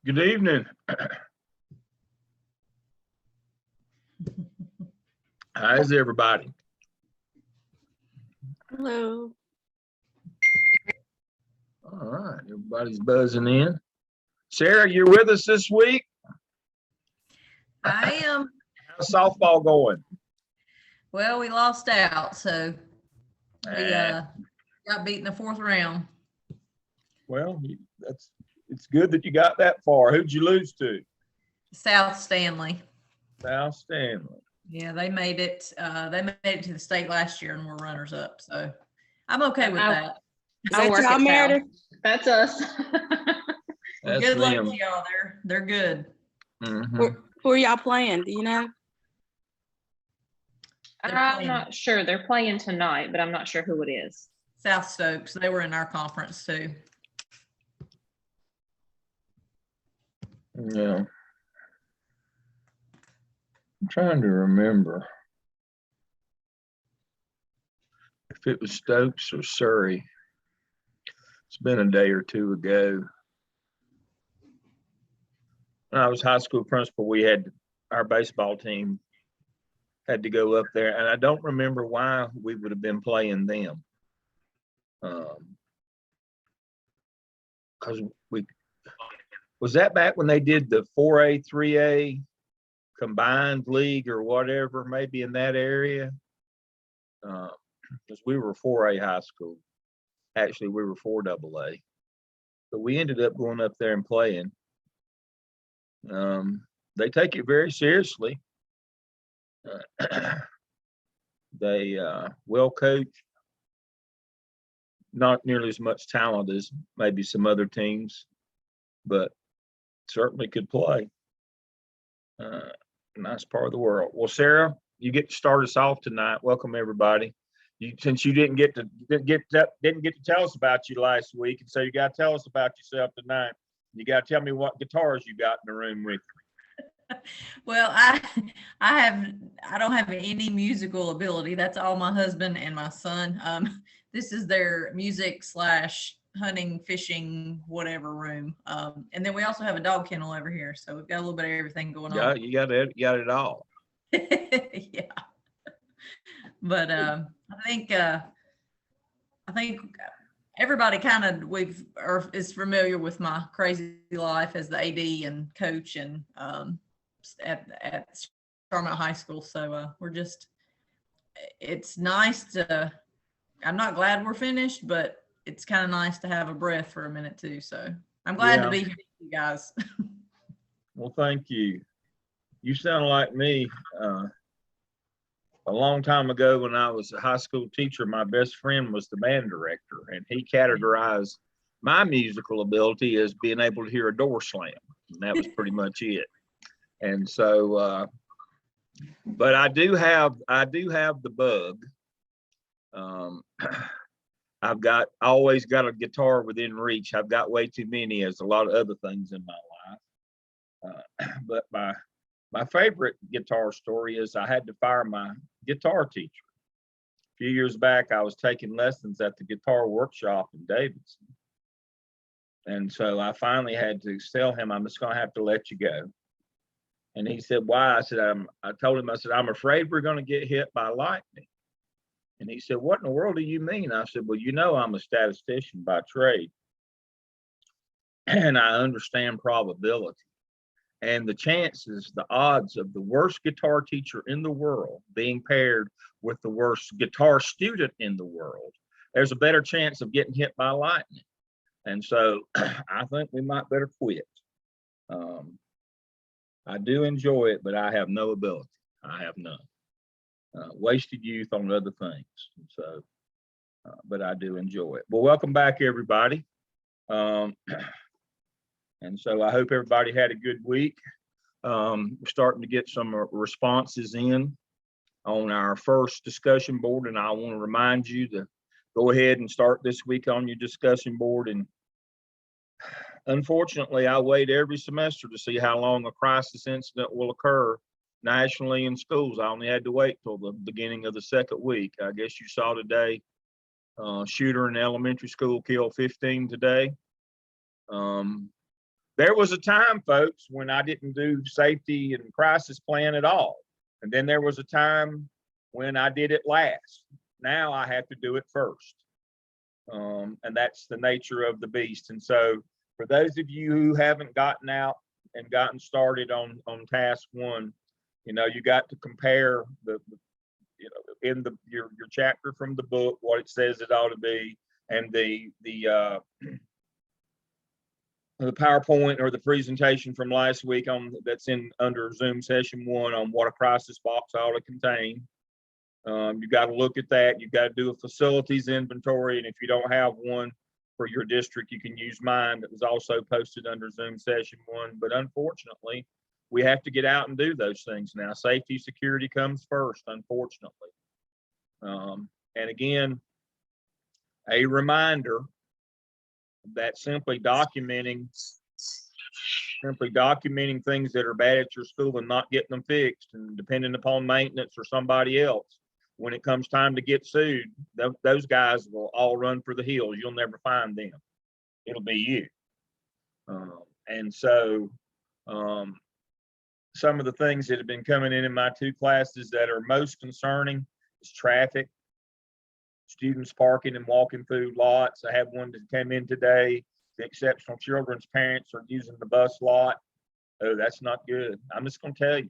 Good evening. How's everybody? Hello. All right, everybody's buzzing in. Sarah, you're with us this week. I am. How's softball going? Well, we lost out, so we got beat in the 4th round. Well, it's good that you got that far. Who'd you lose to? South Stanley. South Stanley. Yeah, they made it. They made it to the state last year and were runners up. So I'm okay with that. Is that y'all, Meredith? That's us. That's Good luck them. to y'all. They're good. Mhm. Who are y'all playing? Do you know? I'm not sure. They're playing tonight, but I'm not sure who it is. South Stokes. They were in our conference too. Yeah. I'm trying to remember if it was Stokes or Surrey. It's been a day or two ago. When I was high school principal, we had our baseball team had to go up there, and I don't remember why we would have been playing them. Because was that back when they did the 4A, 3A combined league or whatever, maybe in that area? Because we were 4A high school. Actually, we were 4AA. But we ended up going up there and playing. They take it very seriously. They well coached, not nearly as much talent as maybe some other teams, but certainly could play. Nice part of the world. Well, Sarah, you get to start us off tonight. Welcome everybody. Since you didn't get to tell us about you last week, and so you got to tell us about yourself tonight. You got to tell me what guitars you got in the room with you. Well, I don't have any musical ability. That's all my husband and my son. This is their music / hunting, fishing, whatever room. And then we also have a dog kennel over here, so we've got a little bit of everything going on. Yeah, you got it all. Yeah, but I think everybody kind of is familiar with my crazy life as the AD and coach and at Charlotte High School. So it's nice to. I'm not glad we're finished, but it's kind of nice to have a breath for a minute too. So I'm glad to be here with you guys. Well, thank you. You sound like me. A long time ago when I was a high school teacher, my best friend was the band director, and he categorized my musical ability as being able to hear a door slam. And that was pretty much it. And so, but I do have the bug. I've always got a guitar within reach. I've got way too many, as a lot of other things in my life. But my favorite guitar story is I had to fire my guitar teacher. A few years back, I was taking lessons at the guitar workshop in Davidson. And so I finally had to tell him, I'm just going to have to let you go. And he said, why? I told him, I'm afraid we're going to get hit by lightning. And he said, what in the world do you mean? I said, well, you know, I'm a statistician by trade. And I understand probability. And the chances, the odds of the worst guitar teacher in the world being paired with the worst guitar student in the world, there's a better chance of getting hit by lightning. And so I think we might better quit. I do enjoy it, but I have no ability. I have none. Wasted youth on other things. And so but I do enjoy it. Well, welcome back, everybody. And so I hope everybody had a good week. We're starting to get some responses in on our first discussion board, and I want to remind you to go ahead and start this week on your discussion board. And unfortunately, I wait every semester to see how long a crisis incident will occur nationally in schools. I only had to wait till the beginning of the second week. I guess you saw today, shooter in elementary school killed 15 today. There was a time, folks, when I didn't do safety and crisis plan at all. And then there was a time when I did it last. Now I have to do it first. And that's the nature of the beast. And so for those of you who haven't gotten out and gotten started on task one, you got to compare in your chapter from the book, what it says it ought to be, and the PowerPoint or the presentation from last week that's under Zoom session 1 on what a crisis box ought to contain. You got to look at that. You've got to do a facilities inventory, and if you don't have one for your district, you can use mine that was also posted under Zoom session 1. But unfortunately, we have to get out and do those things now. Safety, security comes first, unfortunately. And again, a reminder that simply documenting things that are bad at your school and not getting them fixed and depending upon maintenance or somebody else, when it comes time to get sued, those guys will all run for the hills. You'll never find them. It'll be you. And so some of the things that have been coming in my 2 classes that are most concerning is traffic, students parking and walking through lots. I have one that came in today. The exceptional children's parents are using the bus lot. Oh, that's not good. I'm just going to tell you,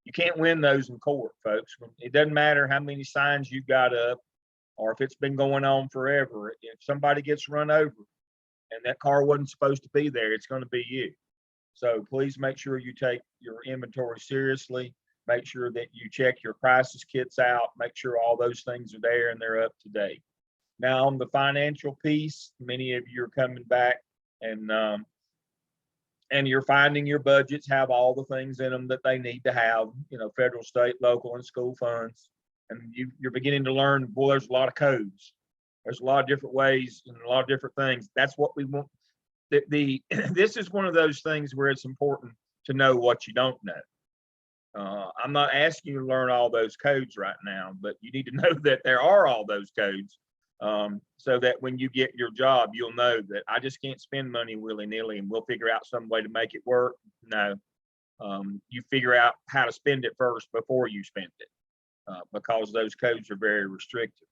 you can't win those in court, folks. It doesn't matter how many signs you've got up or if it's been going on forever. If somebody gets run over and that car wasn't supposed to be there, it's going to be you. So please make sure you take your inventory seriously. Make sure that you check your crisis kits out. Make sure all those things are there and they're up to date. Now on the financial piece, many of you are coming back and you're finding your budgets have all the things in them that they need to have, federal, state, local, and school funds. And you're beginning to learn, boy, there's a lot of codes. There's a lot of different ways and a lot of different things. That's what we want. This is one of those things where it's important to know what you don't know. I'm not asking you to learn all those codes right now, but you need to know that there are all those codes so that when you get your job, you'll know that I just can't spend money willy-nilly and we'll figure out some way to make it work. No, you figure out how to spend it first before you spend it because those codes are very restrictive.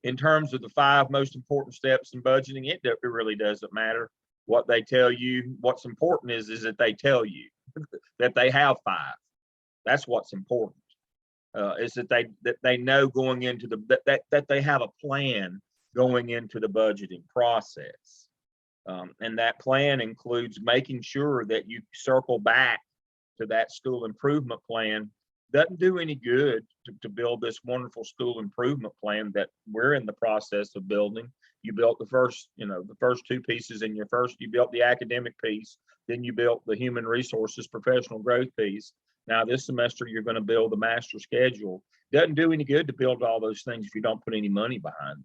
In terms of the 5 most important steps in budgeting, it really doesn't matter what they tell you. What's important is that they tell you that they have 5. That's what's important. Is that they know going into that they have a plan going into the budgeting process, and that plan includes making sure that you circle back to that school improvement plan. Doesn't do any good to build this wonderful school improvement plan that we're in the process of building. You built the first 2 pieces in you built the academic piece, then you built the human resources professional growth piece. Now this semester you're going to build the master schedule. Doesn't do any good to build all those things if you don't put any money behind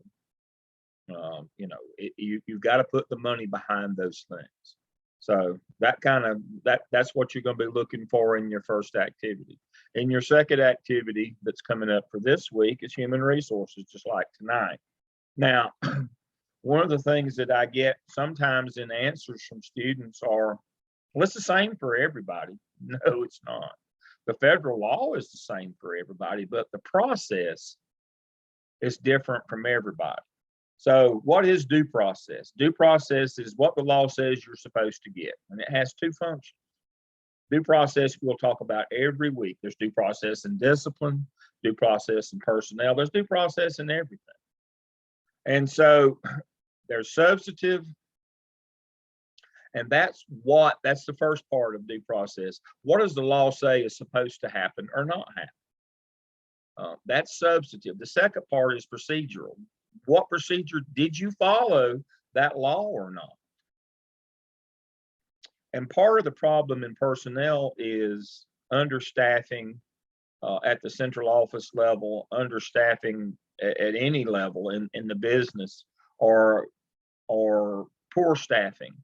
them. You've got to put the money behind those things. So that's what you're going to be looking for in your first activity. In your second activity that's coming up for this week is human resources, just like tonight. Now, one of the things that I get sometimes in answers from students are, well, it's the same for everybody. No, it's not. The federal law is the same for everybody, but the process is different from everybody. So what is due process? Due process is what the law says you're supposed to get, and it has 2 functions. Due process we'll talk about every week. There's due process in discipline, due process in personnel. There's due process in everything. And so there's substantive, and that's the first part of due process. What does the law say is supposed to happen or not happen? That's substantive. The second part is procedural. what procedure did you follow that law or not? And part of the problem in personnel is understaffing at the central office level, understaffing at any level in the business, or poor staffing.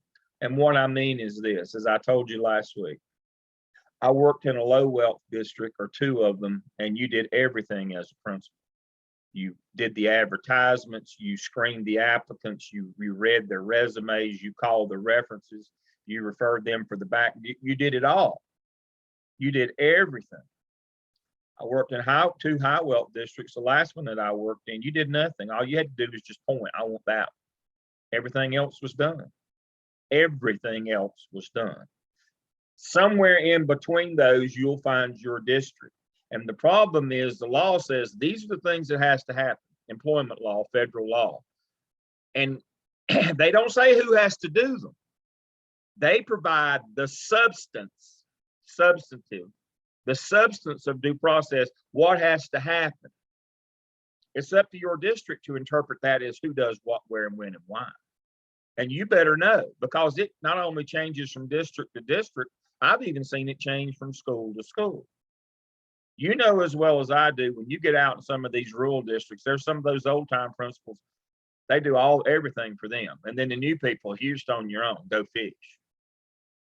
And what I mean is this, as I told you last week, I worked in a low wealth district, or two of them, and you did everything as a principal. You did the advertisements, you screened the applicants, you read their resumes, you called the references, you referred them for the back. You did it all. You did everything. I worked in two high wealth districts. The last one that I worked in, you did nothing. All you had to do was just point, I want that one. Everything else was done. Everything else was done. Somewhere in between those, you'll find your district. And the problem is the law says these are the things that has to happen. Employment law, federal law. And they don't say who has to do them. They provide the substantive, the substance of due process, what has to happen. It's up to your district to interpret that as who does what, where, and when, and why. And you better know, because it not only changes from district to district, I've even seen it change from school to school. You know as well as I do, when you get out in some of these rural districts, there's some of those old time principals, they do everything for them. And then the new people, you're just on your own, go fish.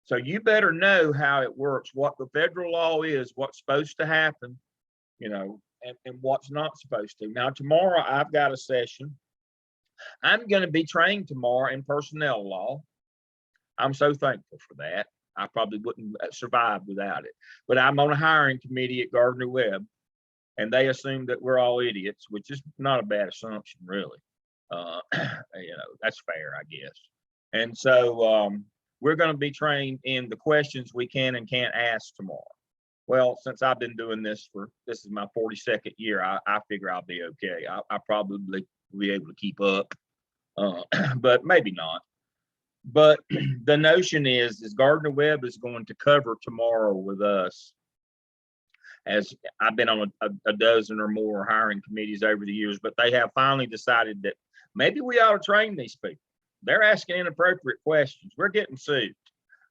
So you better know how it works, what the federal law is, what's supposed to happen, you know, and what's not supposed to. Now, tomorrow I've got a session. I'm going to be trained tomorrow in personnel law. I'm so thankful for that. I probably wouldn't survive without it. But I'm on a hiring committee at Gardner Webb, and they assume that we're all idiots, which is not a bad assumption, really. You know, that's fair, I guess. And so we're going to be trained in the questions we can and can't ask tomorrow. Well, since I've been doing this this is my 42nd year, I figure I'll be okay. I probably will be able to keep up, but maybe not. But the notion is Gardner Webb is going to cover tomorrow with us. As I've been on a dozen or more hiring committees over the years, but they have finally decided that maybe we ought to train these people. They're asking inappropriate questions. We're getting sued.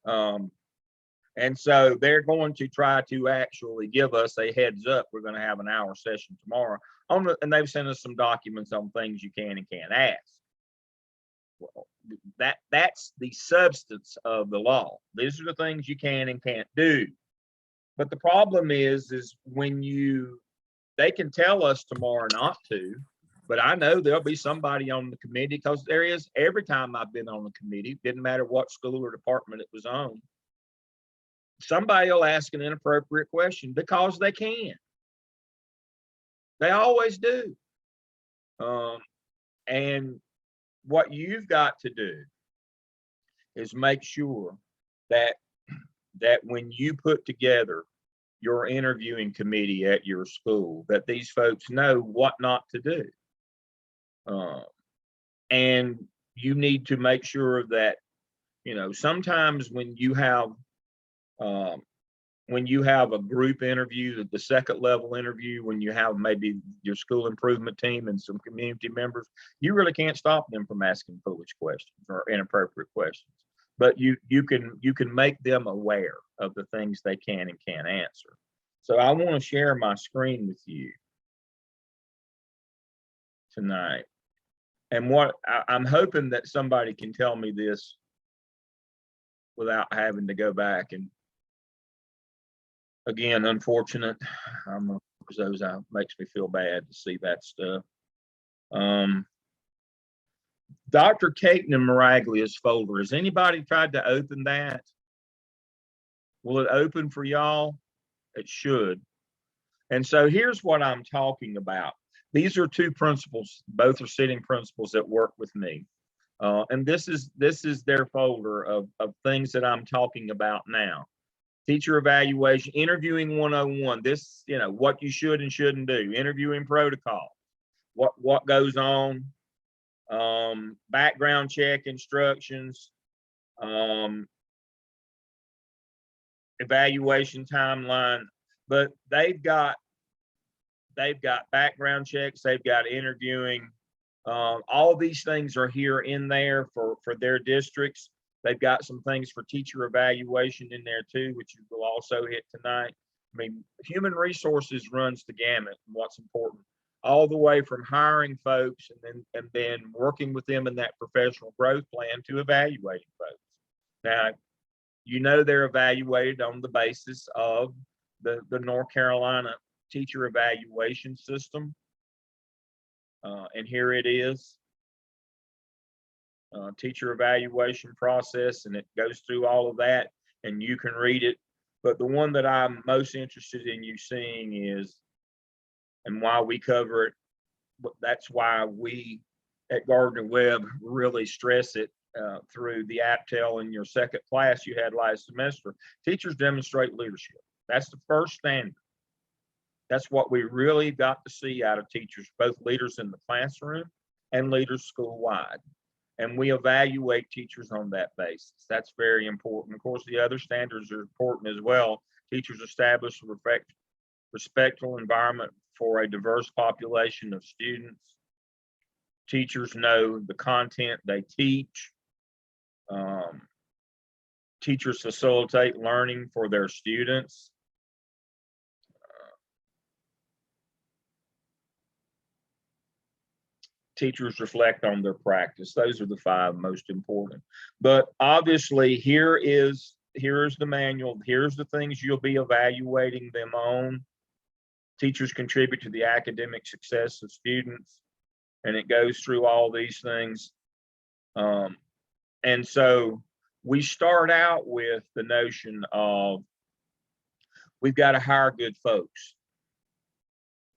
And so they're going to try to actually give us a heads up. We're going to have an hour session tomorrow and they've sent us some documents on things you can and can't ask. Well, that's the substance of the law. These are the things you can and can't do. But the problem is when they can tell us tomorrow not to, but I know there'll be somebody on the committee, because there is, every time I've been on the committee, didn't matter what school or department it was on, somebody will ask an inappropriate question because they can. They always do. And what you've got to do is make sure that when you put together your interviewing committee at your school, that these folks know what not to do. And you need to make sure that, you know, sometimes when you have a group interview, the second level interview, when you have maybe your school improvement team and some community members, you really can't stop them from asking foolish questions or inappropriate questions. But you can make them aware of the things they can and can't answer. So I want to share my screen with you tonight. And what I'm hoping that somebody can tell me this without having to go back. And again, unfortunate. Those makes me feel bad to see that stuff. Dr. Caton and Maraglia's folder. Has anybody tried to open that? Will it open for y'all? It should. And so here's what I'm talking about. These are two principals. Both are sitting principals that work with me. And this is their folder of things that I'm talking about now. Teacher evaluation, interviewing 101. This, you know, what you should and shouldn't do. Interviewing protocol. What goes on. Background check instructions. Evaluation timeline. But they've got background checks, they've got interviewing, All these things are here in there for their districts. They've got some things for teacher evaluation in there too, which you will also hit tonight. I mean, human resources runs the gamut and what's important, all the way from hiring folks and then working with them in that professional growth plan to evaluating folks. Now, you know they're evaluated on the basis of the North Carolina teacher evaluation system. And here it is, teacher evaluation process, and it goes through all of that, and you can read it. But the one that I'm most interested in you seeing is, and why we cover it, that's why we at Gardner Webb really stress it through the APTEL in your second class you had last semester. Teachers demonstrate leadership. That's the first standard. That's what we really got to see out of teachers, both leaders in the classroom and leaders school-wide. And we evaluate teachers on that basis. That's very important. Of course, the other standards are important as well. Teachers establish a respectful environment for a diverse population of students. Teachers know the content they teach. Teachers facilitate learning for their students. Teachers reflect on their practice. Those are the 5 most important. But obviously, here's the manual. Here's the things you'll be evaluating them on. Teachers contribute to the academic success of students, and it goes through all these things. And so we start out with the notion of we've got to hire good folks.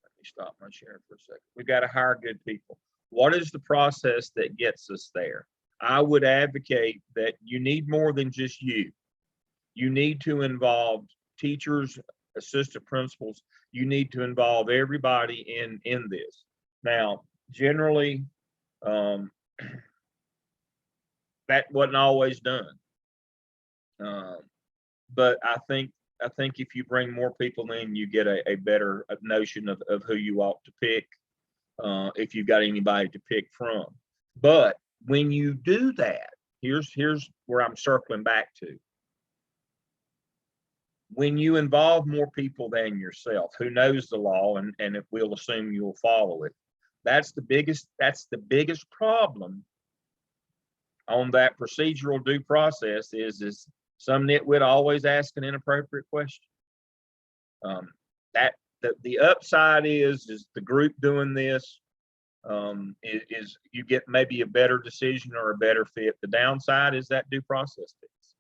Let me stop my share for a second. We've got to hire good people. What is the process that gets us there? I would advocate that you need more than just you. You need to involve teachers, assistant principals. You need to involve everybody in this. Now, generally, that wasn't always done. But I think if you bring more people in, you get a better notion of who you ought to pick. If you've got anybody to pick from. But when you do that, here's where I'm circling back to. When you involve more people than yourself, who knows the law, and if we'll assume you'll follow it, that's the biggest problem on that procedural due process is some nitwit always ask an inappropriate question. The upside is the group doing this is you get maybe a better decision or a better fit. The downside is that due process piece,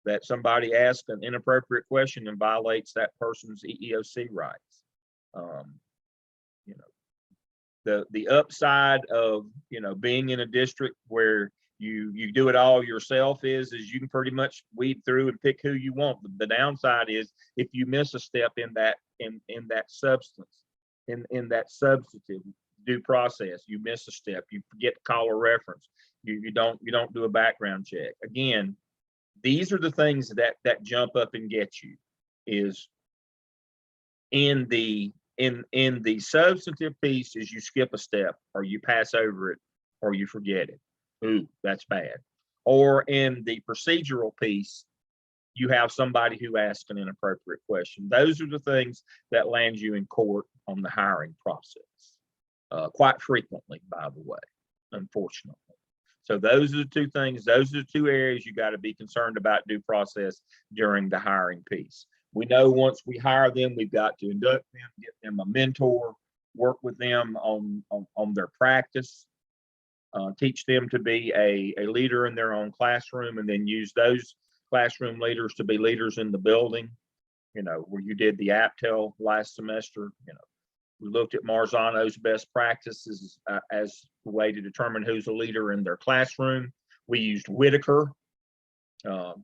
that somebody asks an inappropriate question and violates that person's EEOC rights. The upside of being in a district where you do it all yourself is you can pretty much weed through and pick who you want. The downside is if you miss a step in that substance, in that substantive due process, you miss a step, you forget to call a reference, you don't do a background check. Again, these are the things that jump up and get you, is in the substantive piece is you skip a step or you pass over it or you forget it. Ooh, that's bad. Or in the procedural piece, you have somebody who asks an inappropriate question. Those are the things that land you in court on the hiring process, quite frequently, by the way, unfortunately. So those are the 2 things, those are the 2 areas you got to be concerned about due process during the hiring piece. We know once we hire them, we've got to induct them, get them a mentor, work with them on their practice, teach them to be a leader in their own classroom, and then use those classroom leaders to be leaders in the building. Where you did the APTEL last semester, we looked at Marzano's best practices as a way to determine who's a leader in their classroom. We used Whitaker,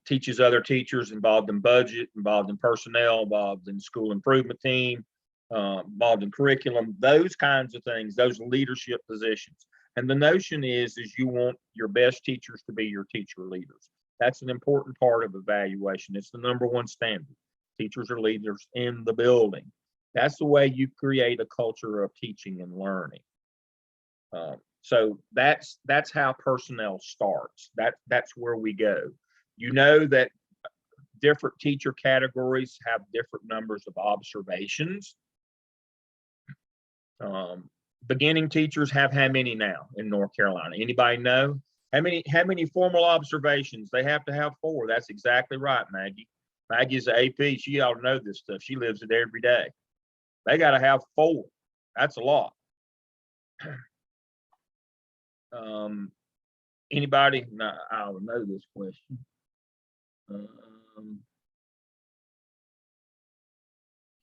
teaches other teachers, involved in budget, involved in personnel, involved in school improvement team, involved in curriculum, those kinds of things, those leadership positions. And the notion is you want your best teachers to be your teacher leaders. That's an important part of evaluation. It's the #1 standard. Teachers are leaders in the building. That's the way you create a culture of teaching and learning. So that's how personnel starts. That's where we go. You know that different teacher categories have different numbers of observations. Beginning teachers have how many now in North Carolina? Anybody know? How many formal observations? They have to have 4. That's exactly right, Maggie. Maggie's an AP. She ought to know this stuff. She lives it every day. They got to have 4. That's a lot. Anybody? No, I don't know this question.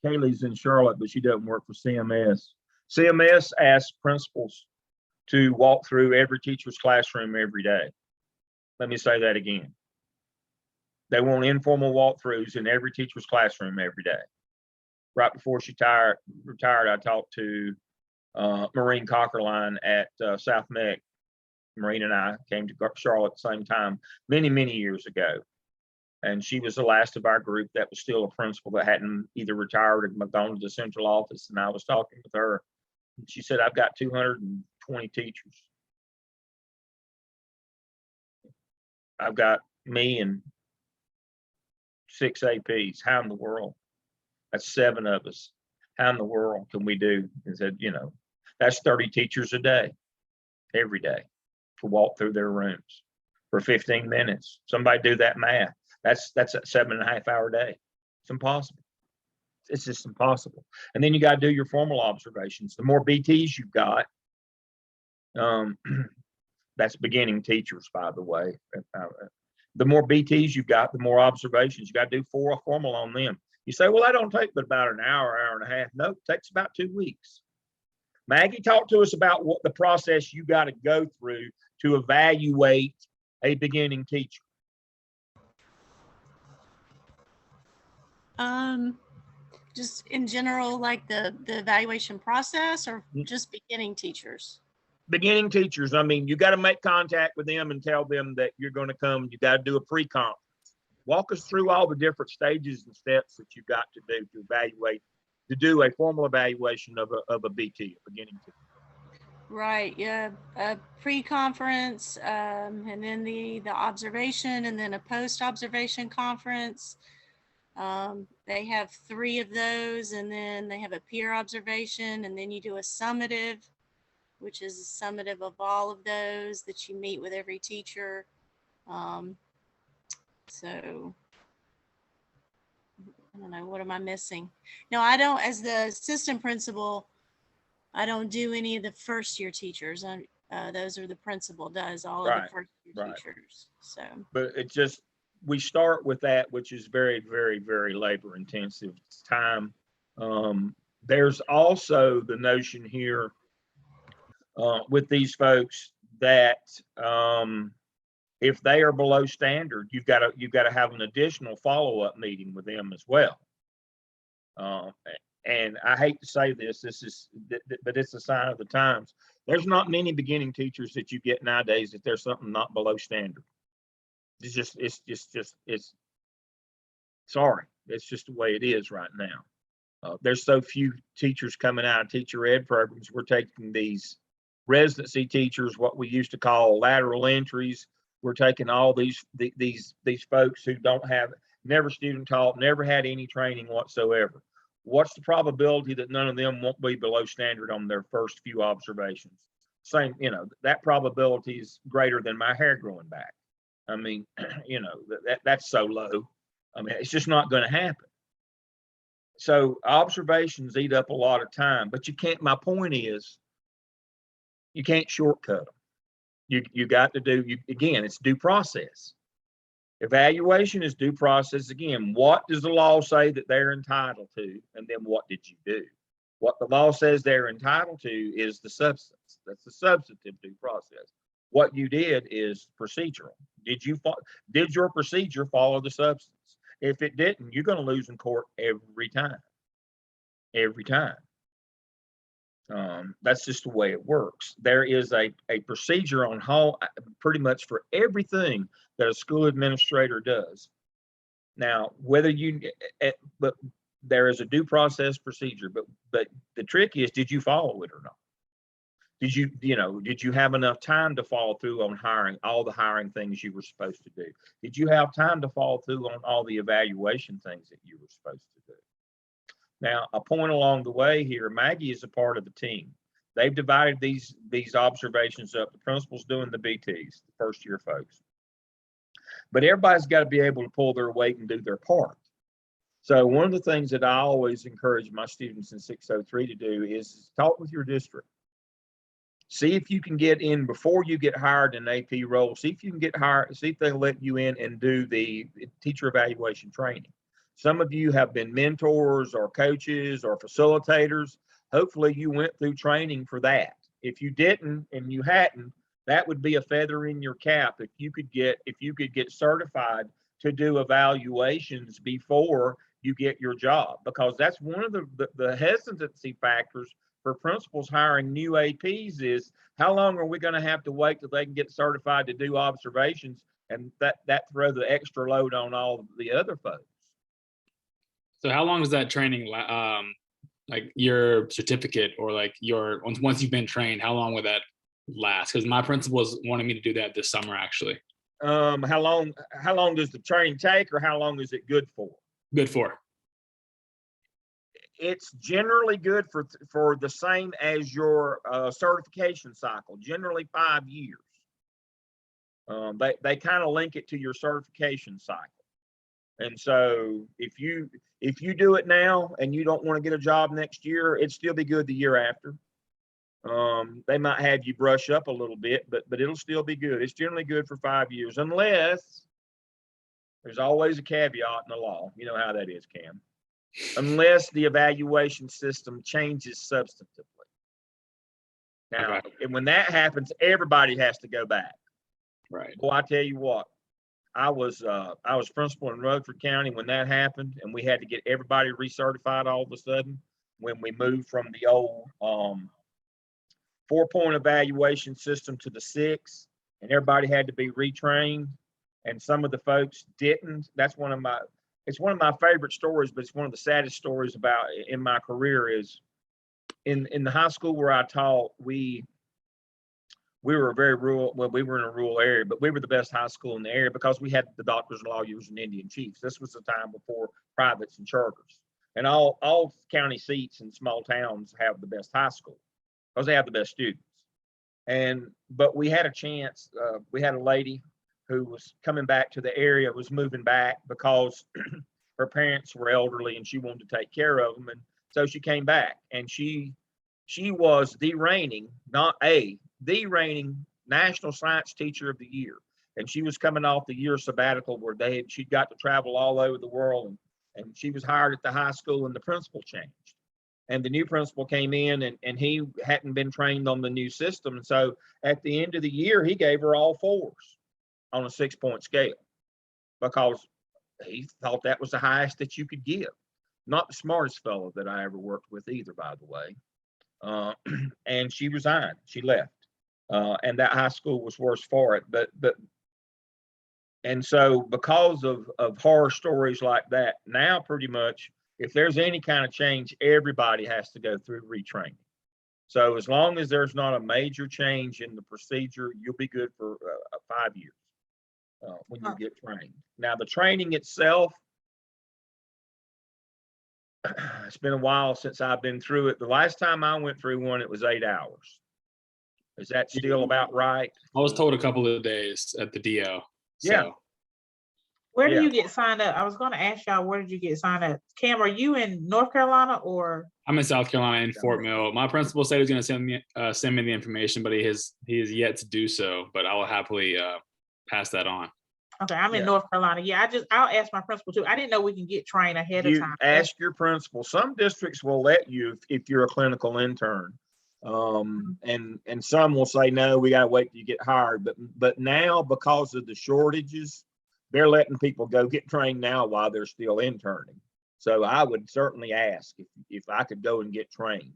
Kaylee's in Charlotte, but she doesn't work for CMS. CMS asks principals to walk through every teacher's classroom every day. Let me say that again. They want informal walkthroughs in every teacher's classroom every day. Right before she retired, I talked to Maureen Cockerline at South Meck. Maureen and I came to Charlotte at the same time many, many years ago. And she was the last of our group that was still a principal that hadn't either retired or gone to the central office. And I was talking with her. And she said, I've got 220 teachers. I've got me and 6 APs. How in the world? That's 7 of us. How in the world can we do? And said, that's 30 teachers a day, every day, to walk through their rooms for 15 minutes. Somebody do that math. That's a 7.5 hour day. It's impossible. It's just impossible. And then you got to do your formal observations. The more BTs you've got, that's beginning teachers, by the way. The more BTs you've got, the more observations. You got to do 4 formal on them. You say, well, that don't take but about an hour, hour and a half. No, it takes about 2 weeks. Maggie, talk to us about what the process you got to go through to evaluate a beginning teacher. Just in general, like the evaluation process, or just beginning teachers? Beginning teachers. I mean, you got to make contact with them and tell them that you're going to come. You got to do a pre-conference. Walk us through all the different stages and steps that you've got to do to evaluate, to do a formal evaluation of a BT, a beginning teacher. Right. Yeah. A pre-conference, and then the observation, and then a post-observation conference. They have 3 of those, and then they have a peer observation, and then you do a summative, which is a summative of all of those that you meet with every teacher. So I don't know, what am I missing? No, I don't, as the assistant principal, I don't do any of the first year teachers. Those are the principal does all of the first year teachers. So, but it just, we start with that, which is very, very, very labor intensive. It's time. There's also the notion here with these folks that if they are below standard, you've got to have an additional follow-up meeting with them as well. And I hate to say this, but it's a sign of the times. There's not many beginning teachers that you get nowadays if there's something not below standard. It's sorry. It's just the way it is right now. There's so few teachers coming out of teacher ed programs. We're taking these residency teachers, what we used to call lateral entries. We're taking all these folks who don't have, never student taught, never had any training whatsoever. What's the probability that none of them won't be below standard on their first few observations? Same, that probability is greater than my hair growing back. I mean, that's so low. I mean, it's just not going to happen. So observations eat up a lot of time, but you can't, my point is, you can't shortcut them. You got to do, again, it's due process. Evaluation is due process. Again, what does the law say that they're entitled to? And then what did you do? What the law says they're entitled to is the substance. That's the substantive due process. What you did is procedural. Did your procedure follow the substance? If it didn't, you're going to lose in court every time. Every time. That's just the way it works. There is a procedure on how, pretty much for everything that a school administrator does. Now, but there is a due process procedure, but the trick is, did you follow it or not? did you have enough time to follow through on hiring all the hiring things you were supposed to do? Did you have time to follow through on all the evaluation things that you were supposed to do? Now, a point along the way here, Maggie is a part of the team. They've divided these observations up. The principal's doing the BTs, the first year folks. But everybody's got to be able to pull their weight and do their part. So one of the things that I always encourage my students in 603 to do is talk with your district. See if you can get in before you get hired in an AP role. See if you can get hired, see if they'll let you in and do the teacher evaluation training. Some of you have been mentors or coaches or facilitators. Hopefully you went through training for that. If you didn't and you hadn't, that would be a feather in your cap if you could get certified to do evaluations before you get your job, because that's one of the hesitancy factors for principals hiring new APs is how long are we going to have to wait till they can get certified to do observations, and that throw the extra load on all of the other folks. So how long is that training, like your certificate or like once you've been trained, how long would that last? Because my principal is wanting me to do that this summer, actually. How long does the training take, or how long is it good for? Good for. It's generally good for the same as your certification cycle, generally 5 years. They kind of link it to your certification cycle. And so if you do it now and you don't want to get a job next year, it'd still be good the year after. They might have you brush up a little bit, but it'll still be good. It's generally good for 5 years, unless there's always a caveat in the law. You know how that is, Cam. Unless the evaluation system changes substantively. Now, Okay. and when that happens, everybody has to go back. Right. Well, I tell you what, I was principal in Rutherford County when that happened, and we had to get everybody recertified all of a sudden when we moved from the old 4-point evaluation system to the 6, and everybody had to be retrained, and some of the folks didn't. It's one of my favorite stories, but it's one of the saddest stories about in my career is in the high school where I taught, we were a very rural, well, we were in a rural area, but we were the best high school in the area because we had the doctors and lawyers and Indian chiefs. This was the time before privates and charters. And all county seats in small towns have the best high school because they have the best students. But we had a chance, we had a lady who was coming back to the area, was moving back because her parents were elderly and she wanted to take care of them. And so she came back, and she was the reigning National Science Teacher of the Year. And she was coming off the year sabbatical where she'd got to travel all over the world, and she was hired at the high school, and the principal changed. And the new principal came in, and he hadn't been trained on the new system. And so at the end of the year, he gave her all 4s on a 6-point scale because he thought that was the highest that you could give. Not the smartest fellow that I ever worked with either, by the way. And she resigned. She left. And that high school was worse for it. And so because of horror stories like that, now pretty much, if there's any kind of change, everybody has to go through retraining. So as long as there's not a major change in the procedure, you'll be good for 5 years when you get trained. Now, the training itself, it's been a while since I've been through it. The last time I went through one, it was 8 hours. Is that still about right? I was told a couple of days at the DO. So. Yeah. Where do you get signed up? I was going to ask y'all, where did you get signed up? Cam, are you in North Carolina or? I'm in South Carolina in Fort Mill. My principal said he was going to send me the information, but he has yet to do so. But I will happily pass that on. Okay, I'm in North Carolina. Yeah, I'll ask my principal too. I didn't know we can get trained ahead of time. Ask your principal. Some districts will let you if you're a clinical intern. And some will say, no, we got to wait till you get hired. But now, because of the shortages, they're letting people go get trained now while they're still interning. So I would certainly ask if I could go and get trained.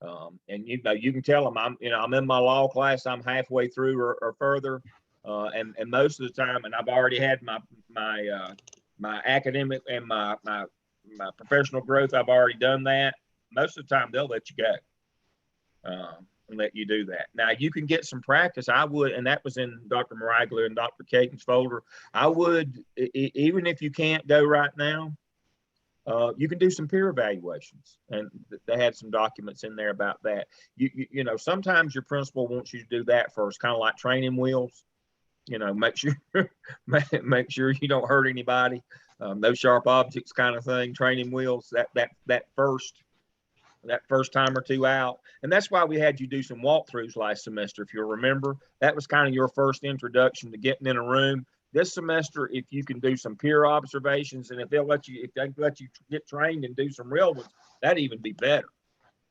And you can tell them I'm in my law class, I'm halfway through or further. And most of the time, and I've already had my academic and my professional growth, I've already done that. Most of the time they'll let you go. and let you do that. Now you can get some practice. I would, and that was in Dr. Maraglia and Dr. Caton's folder. I would, even if you can't go right now, you can do some peer evaluations, and they had some documents in there about that. You know, sometimes your principal wants you to do that first, kind of like training wheels. You know, make sure make sure you don't hurt anybody. No sharp objects, kind of thing. Training wheels. That first time or two out, and that's why we had you do some walkthroughs last semester. If you'll remember, that was kind of your first introduction to getting in a room. This semester, if you can do some peer observations, and if they let you get trained and do some real ones, that'd even be better.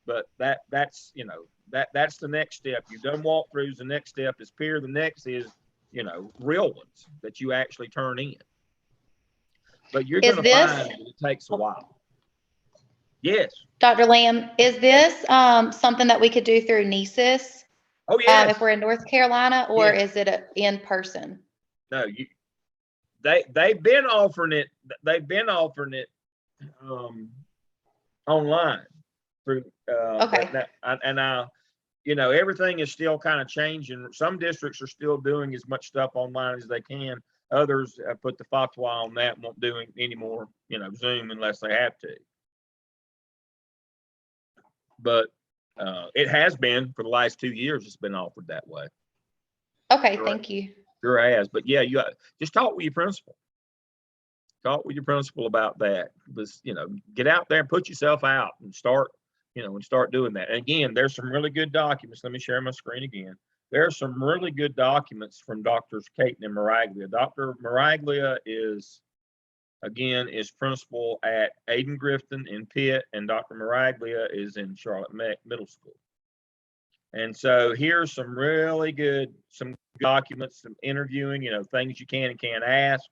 But that's you know, that's the next step. You've done walkthroughs. The next step is peer. The next is, you know, real ones that you actually turn in. But you're going to find that it takes a while. Yes. Dr. Lamb, is this something that we could do through NESIS Oh yes. if we're in North Carolina, or Yes. is it in person? No, they've been offering it. They've been offering it online through. Okay. You know, everything is still kind of changing. Some districts are still doing as much stuff online as they can. Others have put the fatwa on that and won't do any more, you know, Zoom unless they have to. But it has been for the last 2 years. It's been offered that way. Okay, Sure. thank you. Sure has. But yeah, you just talk with your principal. Talk with your principal about that. Just, you know, get out there and put yourself out and start, you know, and start doing that. And again, there's some really good documents. Let me share my screen again. There are some really good documents from Drs. Caton and Maraglia. Dr. Maraglia is principal at Aiden Grifton in Pitt, and Dr. Maraglia is in Charlotte Middle School. And so here's some really good, some documents, some interviewing, you know, things you can and can't ask.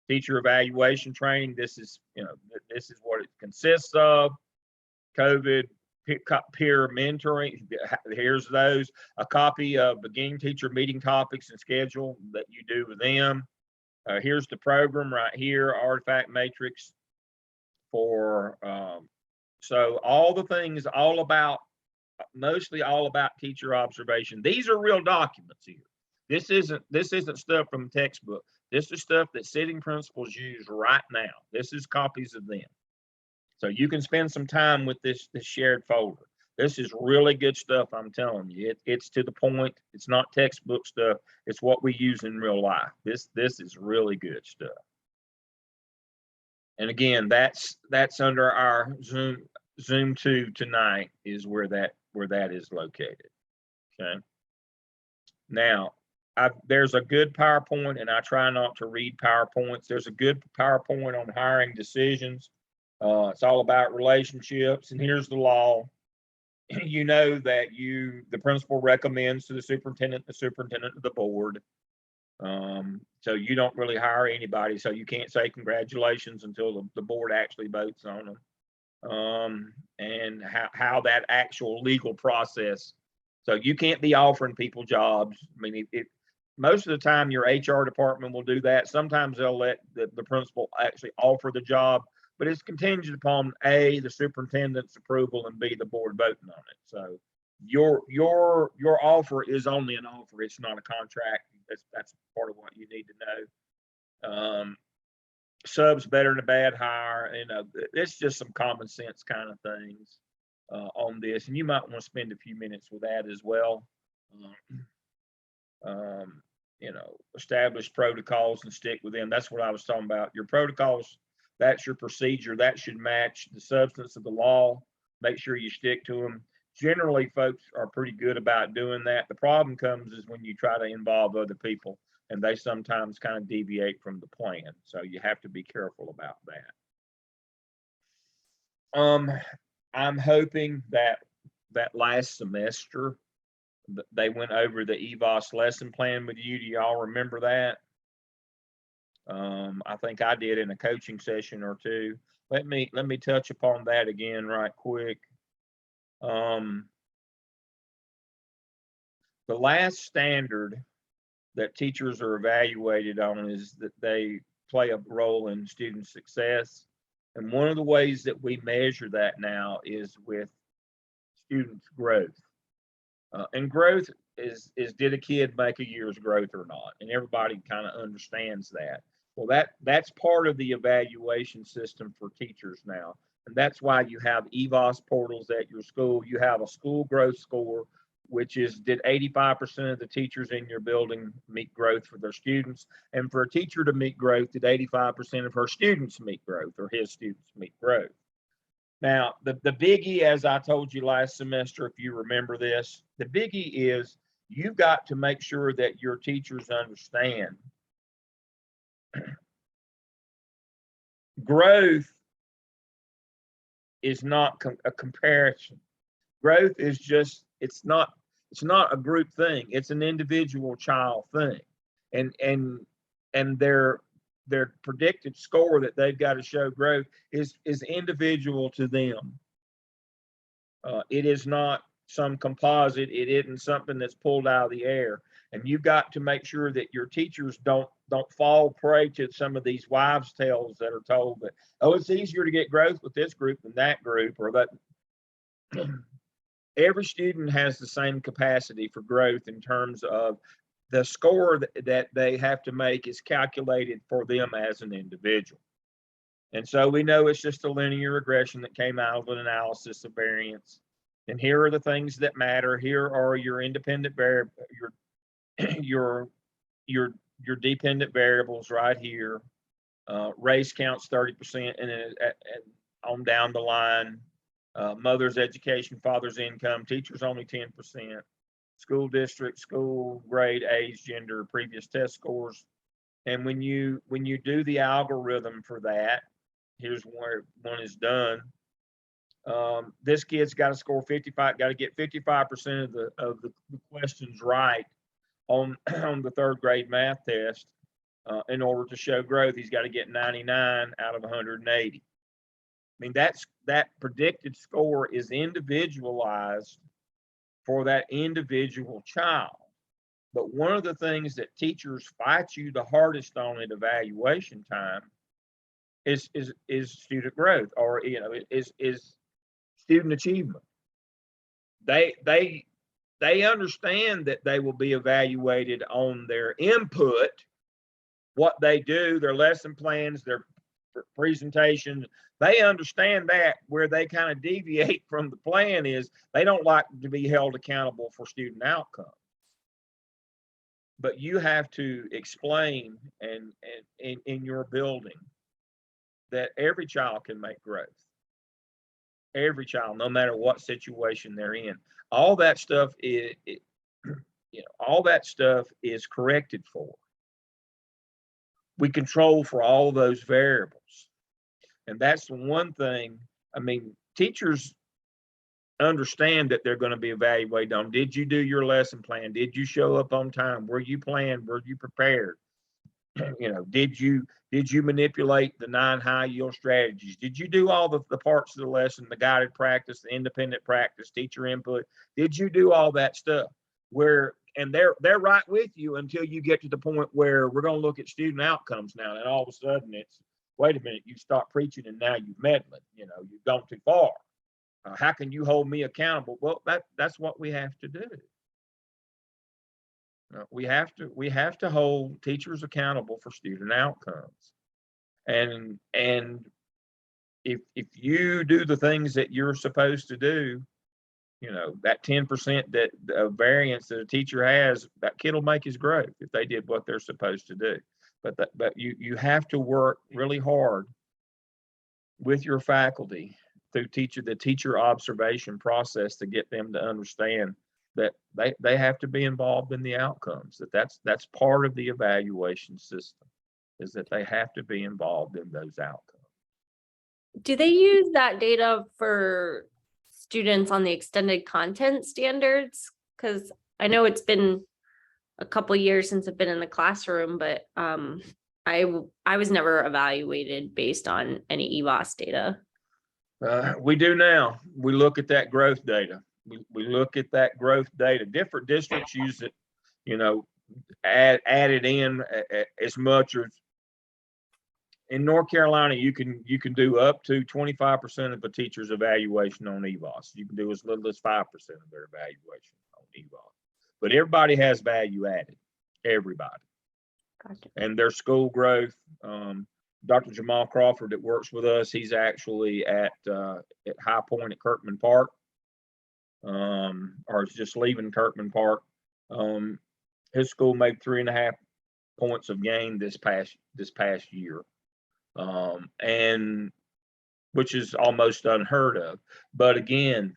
Teacher evaluation training. This is, you know, this is what it consists of. COVID peer mentoring. Here's those. A copy of beginning teacher meeting topics and schedule that you do with them. Here's the program right here, artifact matrix for, so all the things, mostly all about teacher observation. These are real documents here. This isn't stuff from the textbook. This is stuff that sitting principals use right now. This is copies of them. So you can spend some time with this shared folder. This is really good stuff, I'm telling you. It's to the point. It's not textbook stuff. It's what we use in real life. This is really good stuff. And again, that's under our Zoom 2 tonight is where that is located. Okay. Now, there's a good PowerPoint, and I try not to read PowerPoints. There's a good PowerPoint on hiring decisions. It's all about relationships, and here's the law. You know that the principal recommends to the superintendent to the board. So you don't really hire anybody, so you can't say congratulations until the board actually votes on them. And how that actual legal process. So you can't be offering people jobs. I mean, most of the time your HR department will do that. Sometimes they'll let the principal actually offer the job, but it's contingent upon A, the superintendent's approval, and B, the board voting on it. So your offer is only an offer. It's not a contract. That's part of what you need to know. Subs better than a bad hire. You know, it's just some common sense kind of things on this, and you might want to spend a few minutes with that as well. You know, establish protocols and stick with them. That's what I was talking about. Your protocols, that's your procedure. That should match the substance of the law. Make sure you stick to them. Generally, folks are pretty good about doing that. The problem comes is when you try to involve other people, and they sometimes kind of deviate from the plan. So you have to be careful about that. I'm hoping that last semester they went over the EVOS lesson plan with you. Do y'all remember that? I think I did in a coaching session or two. Let me touch upon that again right quick. The last standard that teachers are evaluated on is that they play a role in student success. And one of the ways that we measure that now is with students' growth. And growth is did a kid make a year's growth or not? And everybody kind of understands that. Well, that's part of the evaluation system for teachers now. And that's why you have EVOS portals at your school. You have a school growth score, which is, did 85% of the teachers in your building meet growth for their students? And for a teacher to meet growth, did 85% of her students meet growth, or his students meet growth? Now, the biggie, as I told you last semester, if you remember this, the biggie is you've got to make sure that your teachers understand growth is not a comparison. Growth is just, it's not a group thing. It's an individual child thing. And their predicted score that they've got to show growth is individual to them. It is not some composite. It isn't something that's pulled out of the air. And you've got to make sure that your teachers don't fall prey to some of these wives' tales that are told that, oh, it's easier to get growth with this group than that group, or that. Every student has the same capacity for growth in terms of the score that they have to make is calculated for them as an individual. And so we know it's just a linear regression that came out of an analysis of variance. And here are the things that matter. Here are your independent variable, your dependent variables right here. Race counts 30%, and then on down the line. Mother's education, father's income, teachers only 10%, school district, school grade, age, gender, previous test scores. And when you do the algorithm for that, here's where one is done. This kid's got to score 55, got to get 55% of the questions right on the third grade math test. In order to show growth, he's got to get 99 out of 180. I mean, that predicted score is individualized for that individual child. But one of the things that teachers fight you the hardest on at evaluation time is student growth, or is student achievement. They understand that they will be evaluated on their input, what they do, their lesson plans, their presentation. They understand that. Where they kind of deviate from the plan is they don't like to be held accountable for student outcomes. But you have to explain and in your building that every child can make growth. Every child, no matter what situation they're in. All that stuff is, all that stuff is corrected for. We control for all those variables. And that's the one thing, I mean, teachers understand that they're going to be evaluated on, did you do your lesson plan? Did you show up on time? Were you planned? Were you prepared? Did you manipulate the 9 high yield strategies? Did you do all the parts of the lesson, the guided practice, the independent practice, teacher input? Did you do all that stuff? And they're right with you until you get to the point where we're going to look at student outcomes now. And all of a sudden it's, wait a minute, you stop preaching and now you've meddling, you've gone too far. How can you hold me accountable? Well, that's what we have to do. We have to hold teachers accountable for student outcomes. And if you do the things that you're supposed to do, that 10% that variance that a teacher has, that kid will make his growth if they did what they're supposed to do. But you have to work really hard with your faculty through the teacher observation process to get them to understand that they have to be involved in the outcomes, that's part of the evaluation system, is that they have to be involved in those outcomes. Do they use that data for students on the extended content standards? Because I know it's been a couple years since I've been in the classroom, but I was never evaluated based on any EVOS data. We do now. We look at that growth data. We look at that growth data. Different districts use it, add it in as much as in North Carolina. You can do up to 25% of a teacher's evaluation on EVOS. You can do as little as 5% of their evaluation on EVOS. But everybody has value added, everybody. Gotcha. And their school growth. Dr. Jamal Crawford that works with us, he's actually at High Point at Kirkman Park, or is just leaving Kirkman Park. His school made 3.5 points of gain this past year, and which is almost unheard of. But again,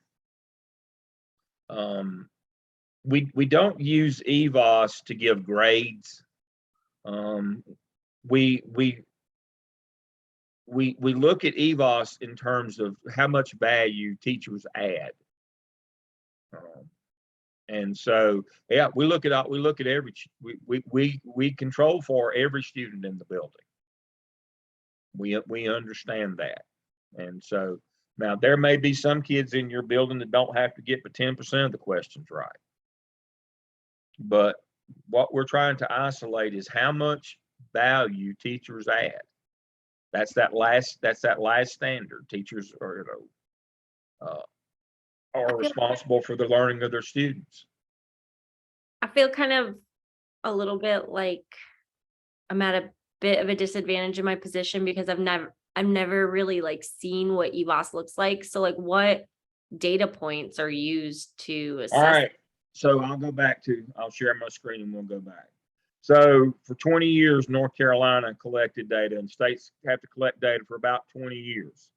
we don't use EVOS to give grades. We look at EVOS in terms of how much value teachers add. And so, yeah, we look at every, we control for every student in the building. We understand that. And so now there may be some kids in your building that don't have to get but 10% of the questions right. But what we're trying to isolate is how much value teachers add. That's that last standard. Teachers are responsible for the learning of their students. I feel kind of a little bit like I'm at a bit of a disadvantage in my position because I've never really like seen what EVOS looks like. So like what data points are used to assess? All right. So I'll share my screen and we'll go back. So for 20 years, North Carolina collected data, and states have to collect data for about 20 years.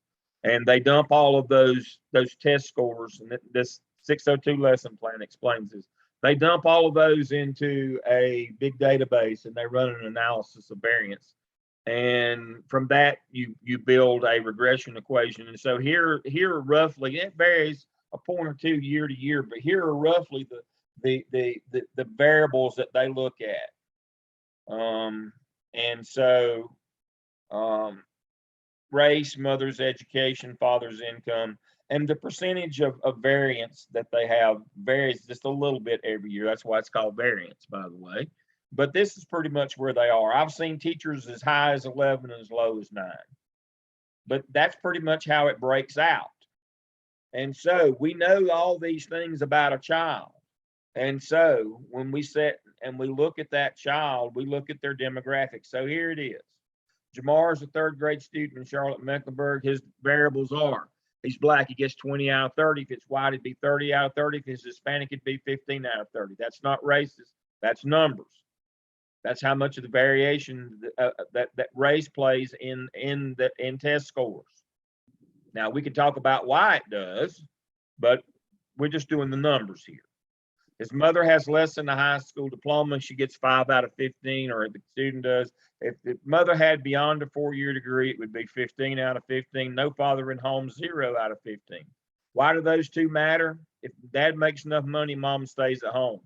And they dump all of those test scores, and this 602 lesson plan explains this. They dump all of those into a big database and they run an analysis of variance. And from that, you build a regression equation. And so here roughly, it varies a point or two year to year, but here are roughly the variables that they look at. And so race, mother's education, father's income, and the percentage of variance that they have varies just a little bit every year. That's why it's called variance, by the way. But this is pretty much where they are. I've seen teachers as high as 11 and as low as 9. But that's pretty much how it breaks out. And so we know all these things about a child. And so when we sit and we look at that child, we look at their demographics. So here it is. Jamar is a 3rd grade student in Charlotte Mecklenburg. His variables are, he's black, he gets 20 out of 30. If it's white, it'd be 30 out of 30. If it's Hispanic, it'd be 15 out of 30. That's not racist. That's numbers. That's how much of the variation that race plays in test scores. Now we can talk about why it does, but we're just doing the numbers here. His mother has less than a high school diploma, she gets 5 out of 15, or the student does. If the mother had beyond a 4-year degree, it would be 15 out of 15. No father in home, 0 out of 15. Why do those two matter? If dad makes enough money, mom stays at home.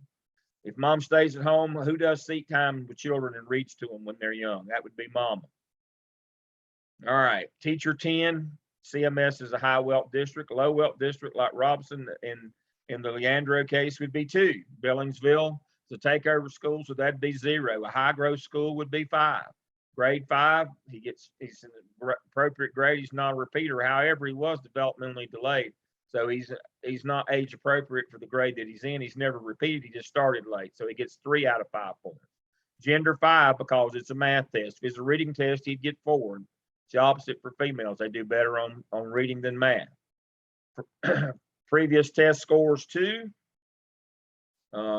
If mom stays at home, who does seat time with children and reads to them when they're young? That would be mama. All right, teacher 10, CMS is a high wealth district. Low wealth district like Robinson in the Leandro case would be 2. Billingsville is a takeover school, so that'd be 0. A high growth school would be 5. Grade 5, he's in the appropriate grade. He's not a repeater. However, he was developmentally delayed. So he's not age appropriate for the grade that he's in. He's never repeated. He just started late. So he gets 3 out of 5 points. Gender 5, because it's a math test. If it's a reading test, he'd get 4. It's the opposite for females. They do better on reading than math. Previous test scores 2.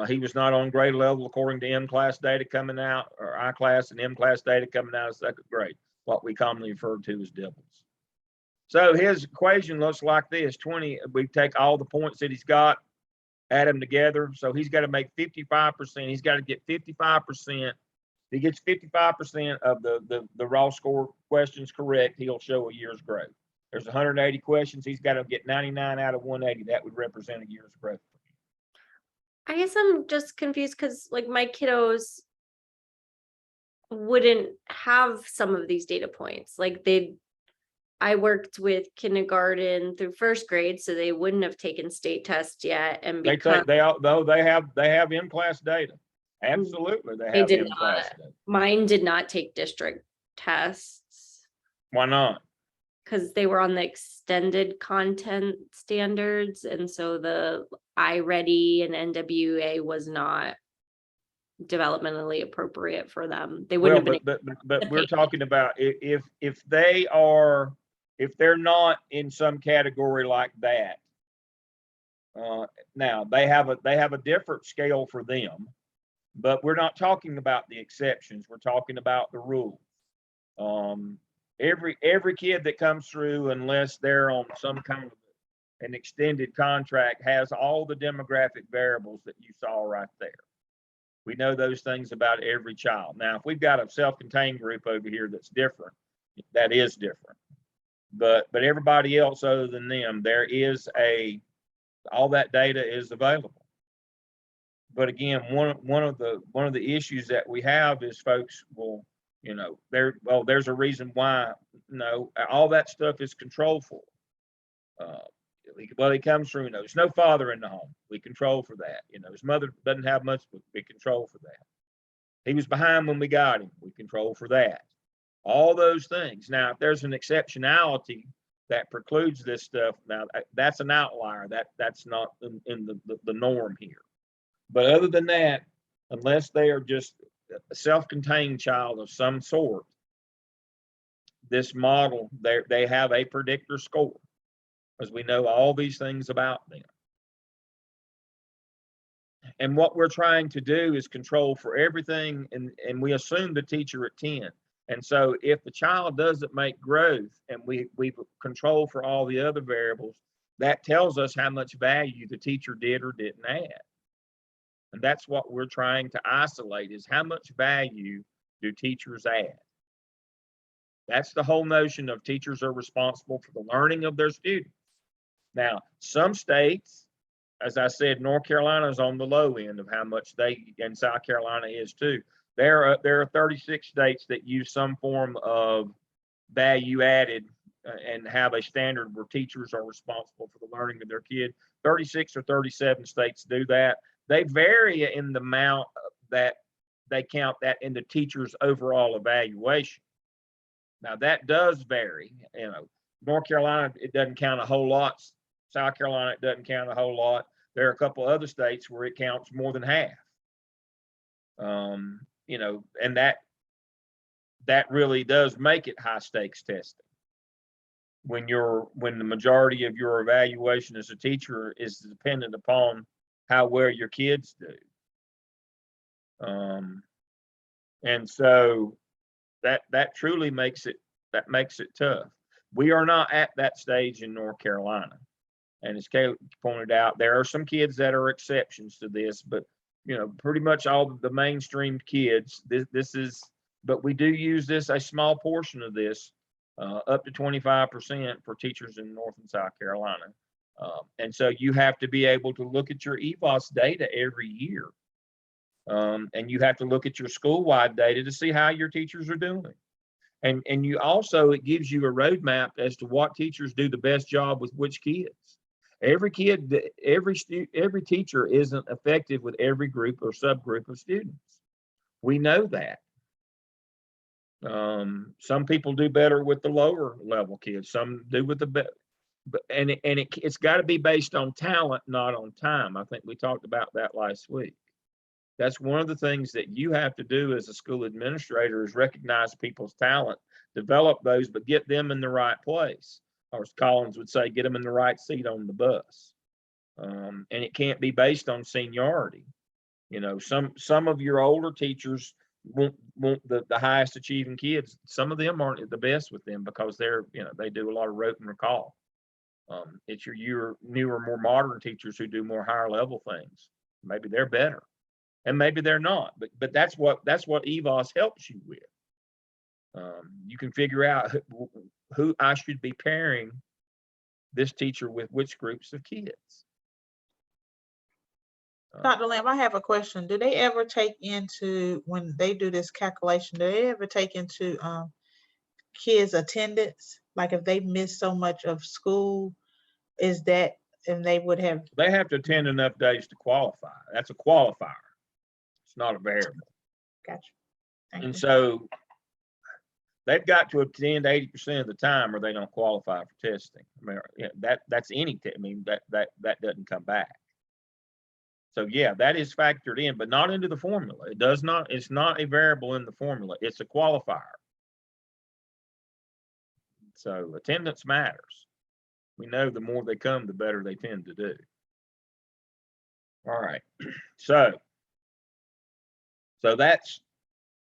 He was not on grade level according to M-class data coming out, or I-class and M-class data coming out of 2nd grade, what we commonly refer to as dibbles. So his equation looks like this: 20, we take all the points that he's got, add them together. So he's got to make 55%. He's got to get 55%. If he gets 55% of the raw score questions correct, he'll show a year's growth. There's 180 questions. He's got to get 99 out of 180. That would represent a year's growth. I guess I'm just confused because like my kiddos wouldn't have some of these data points. Like I worked with kindergarten through 1st grade, so they wouldn't have taken state tests yet. And They have M-class data. Absolutely, they have M-class data. Mine did not take district tests Why not? because they were on the extended content standards, and so the iReady and NWA was not developmentally appropriate for them. They Well, wouldn't have been. but the we're page. talking about if they're not in some category like that. Now they have a different scale for them, but we're not talking about the exceptions. We're talking about the rules. Every kid that comes through, unless they're on some kind of an extended contract, has all the demographic variables that you saw right there. We know those things about every child. Now, if we've got a self-contained group over here that's different, that is different. But everybody else other than them, there is all that data is available. But again, one of the issues that we have is folks will, there's a reason why, all that stuff is controlled for. Well, he comes through, there's no father in the home. We control for that. His mother doesn't have much, we control for that. He was behind when we got him. We control for that. All those things. Now, if there's an exceptionality that precludes this stuff, now that's an outlier. That's not in the norm here. But other than that, unless they are just a self-contained child of some sort, this model, they have a predictor score, because we know all these things about them. And what we're trying to do is control for everything, and we assume the teacher at 10. And so if the child doesn't make growth and we control for all the other variables, that tells us how much value the teacher did or didn't add. And that's what we're trying to isolate, is how much value do teachers add? That's the whole notion of teachers are responsible for the learning of their students. Now, some states, as I said, North Carolina is on the low end of how much and South Carolina is too. There are 36 states that use some form of value added and have a standard where teachers are responsible for the learning of their kid. 36 or 37 states do that. They vary in the amount that they count that in the teacher's overall evaluation. Now that does vary. North Carolina, it doesn't count a whole lot. South Carolina, it doesn't count a whole lot. There are a couple other states where it counts more than half. And that really does make it high stakes testing. When the majority of your evaluation as a teacher is dependent upon how well your kids do. And so that truly makes it tough. We are not at that stage in North Carolina. And as Caleb pointed out, there are some kids that are exceptions to this, but pretty much all the mainstream kids, but we do use a small portion of this, up to 25% for teachers in North and South Carolina. And so you have to be able to look at your EVOS data every year. And you have to look at your school-wide data to see how your teachers are doing. And you also, it gives you a roadmap as to what teachers do the best job with which kids. Every kid, every teacher isn't effective with every group or subgroup of students. We know that. Some people do better with the lower level kids. Some do with the better. And it's got to be based on talent, not on time. I think we talked about that last week. That's one of the things that you have to do as a school administrator, is recognize people's talent, develop those, but get them in the right place. Or as Collins would say, get them in the right seat on the bus. And it can't be based on seniority. Some of your older teachers want the highest achieving kids. Some of them aren't the best with them because they do a lot of rote and recall. It's your newer, more modern teachers who do more higher level things. Maybe they're better, and maybe they're not. But that's what EVOS helps you with. You can figure out who I should be pairing this teacher with which groups of kids. Dr. Lamb, I have a question. Do they ever take into, when they do this calculation, do they ever take into kids' attendance? Like if they miss so much of school, and they have to attend enough days to qualify. That's a qualifier. It's not a variable. Gotcha. Thank And you. so they've got to attend 80% of the time or they don't qualify for testing. I mean, yeah, that's any, I mean, that doesn't come back. So yeah, that is factored in, but not into the formula. It does not, it's not a variable in the formula. It's a qualifier. So attendance matters. We know the more they come, the better they tend to do. All right. So that's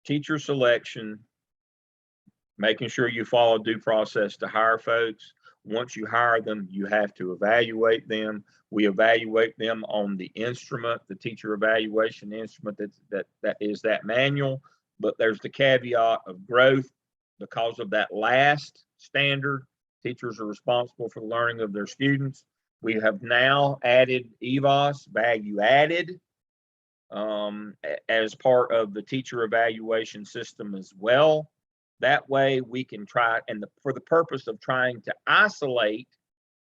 teacher selection, making sure you follow due process to hire folks. Once you hire them, you have to evaluate them. We evaluate them on the instrument, the teacher evaluation instrument that is that manual, but there's the caveat of growth. Because of that last standard, teachers are responsible for the learning of their students. We have now added EVOS, value added, as part of the teacher evaluation system as well. That way we can try, and for the purpose of trying to isolate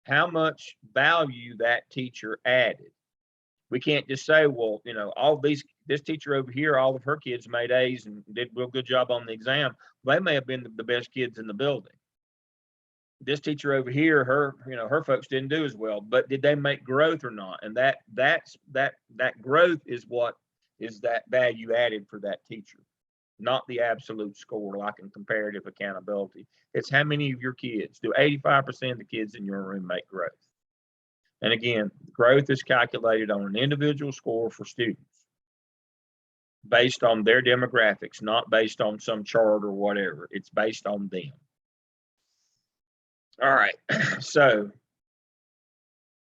how much value that teacher added. We can't just say, well, you know, this teacher over here, all of her kids made A's and did a real good job on the exam. They may have been the best kids in the building. This teacher over here, her folks didn't do as well, but did they make growth or not? And that growth is what is that value added for that teacher, not the absolute score like in comparative accountability. It's how many of your kids, do 85% of the kids in your room make growth? And again, growth is calculated on an individual score for students based on their demographics, not based on some chart or whatever. It's based on them. All right, so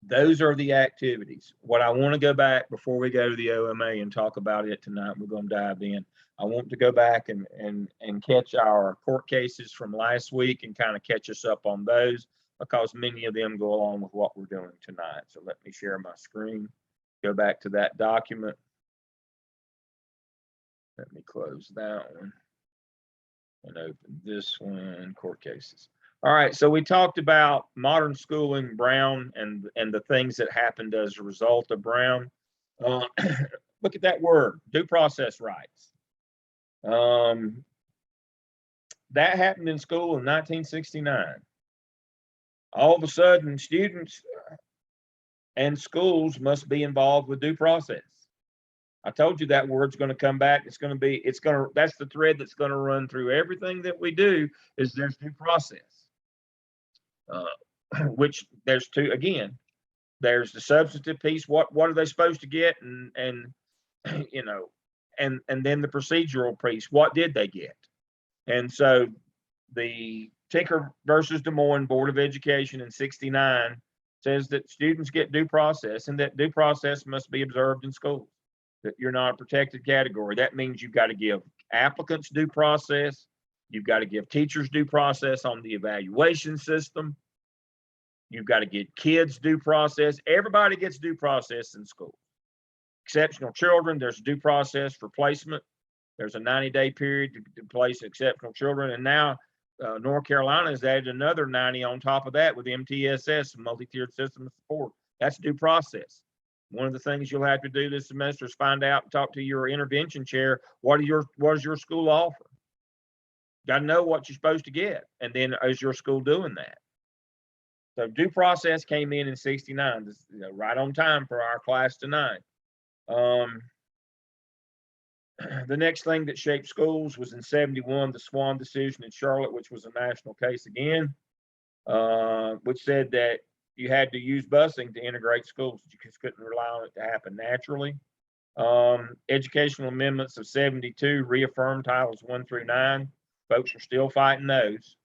those are the activities. What I want to go back before we go to the OMA and talk about it tonight, we're going to dive in. I want to go back and catch our court cases from last week and kind of catch us up on those, because many of them go along with what we're doing tonight. So let me share my screen, go back to that document. Let me close that one and open this one, court cases. All right, so we talked about modern schooling, Brown, and the things that happened as a result of Brown. Look at that word, due process rights. That happened in school in 1969. All of a sudden, students and schools must be involved with due process. I told you that word's going to come back. That's the thread that's going to run through everything that we do, is there's due process. Which there's two, again, there's the substantive piece. What are they supposed to get? And you know, and then the procedural piece. What did they get? And so the Tinker versus Des Moines Board of Education in '69 says that students get due process and that due process must be observed in schools, that you're not a protected category. That means you've got to give applicants due process. You've got to give teachers due process on the evaluation system. You've got to get kids due process. Everybody gets due process in school. Exceptional children, there's due process for placement. There's a 90-day period to place exceptional children. And now North Carolina has added another 90 on top of that with MTSS, multi-tiered system of support. That's due process. One of the things you'll have to do this semester is find out and talk to your intervention chair. What does your school offer? Got to know what you're supposed to get. And then is your school doing that? So due process came in '69, right on time for our class tonight. The next thing that shaped schools was in '71, the Swan decision in Charlotte, which was a national case again, which said that you had to use busing to integrate schools. You just couldn't rely on it to happen naturally. Educational amendments of '72 reaffirmed titles 1 through 9. Folks are still fighting those.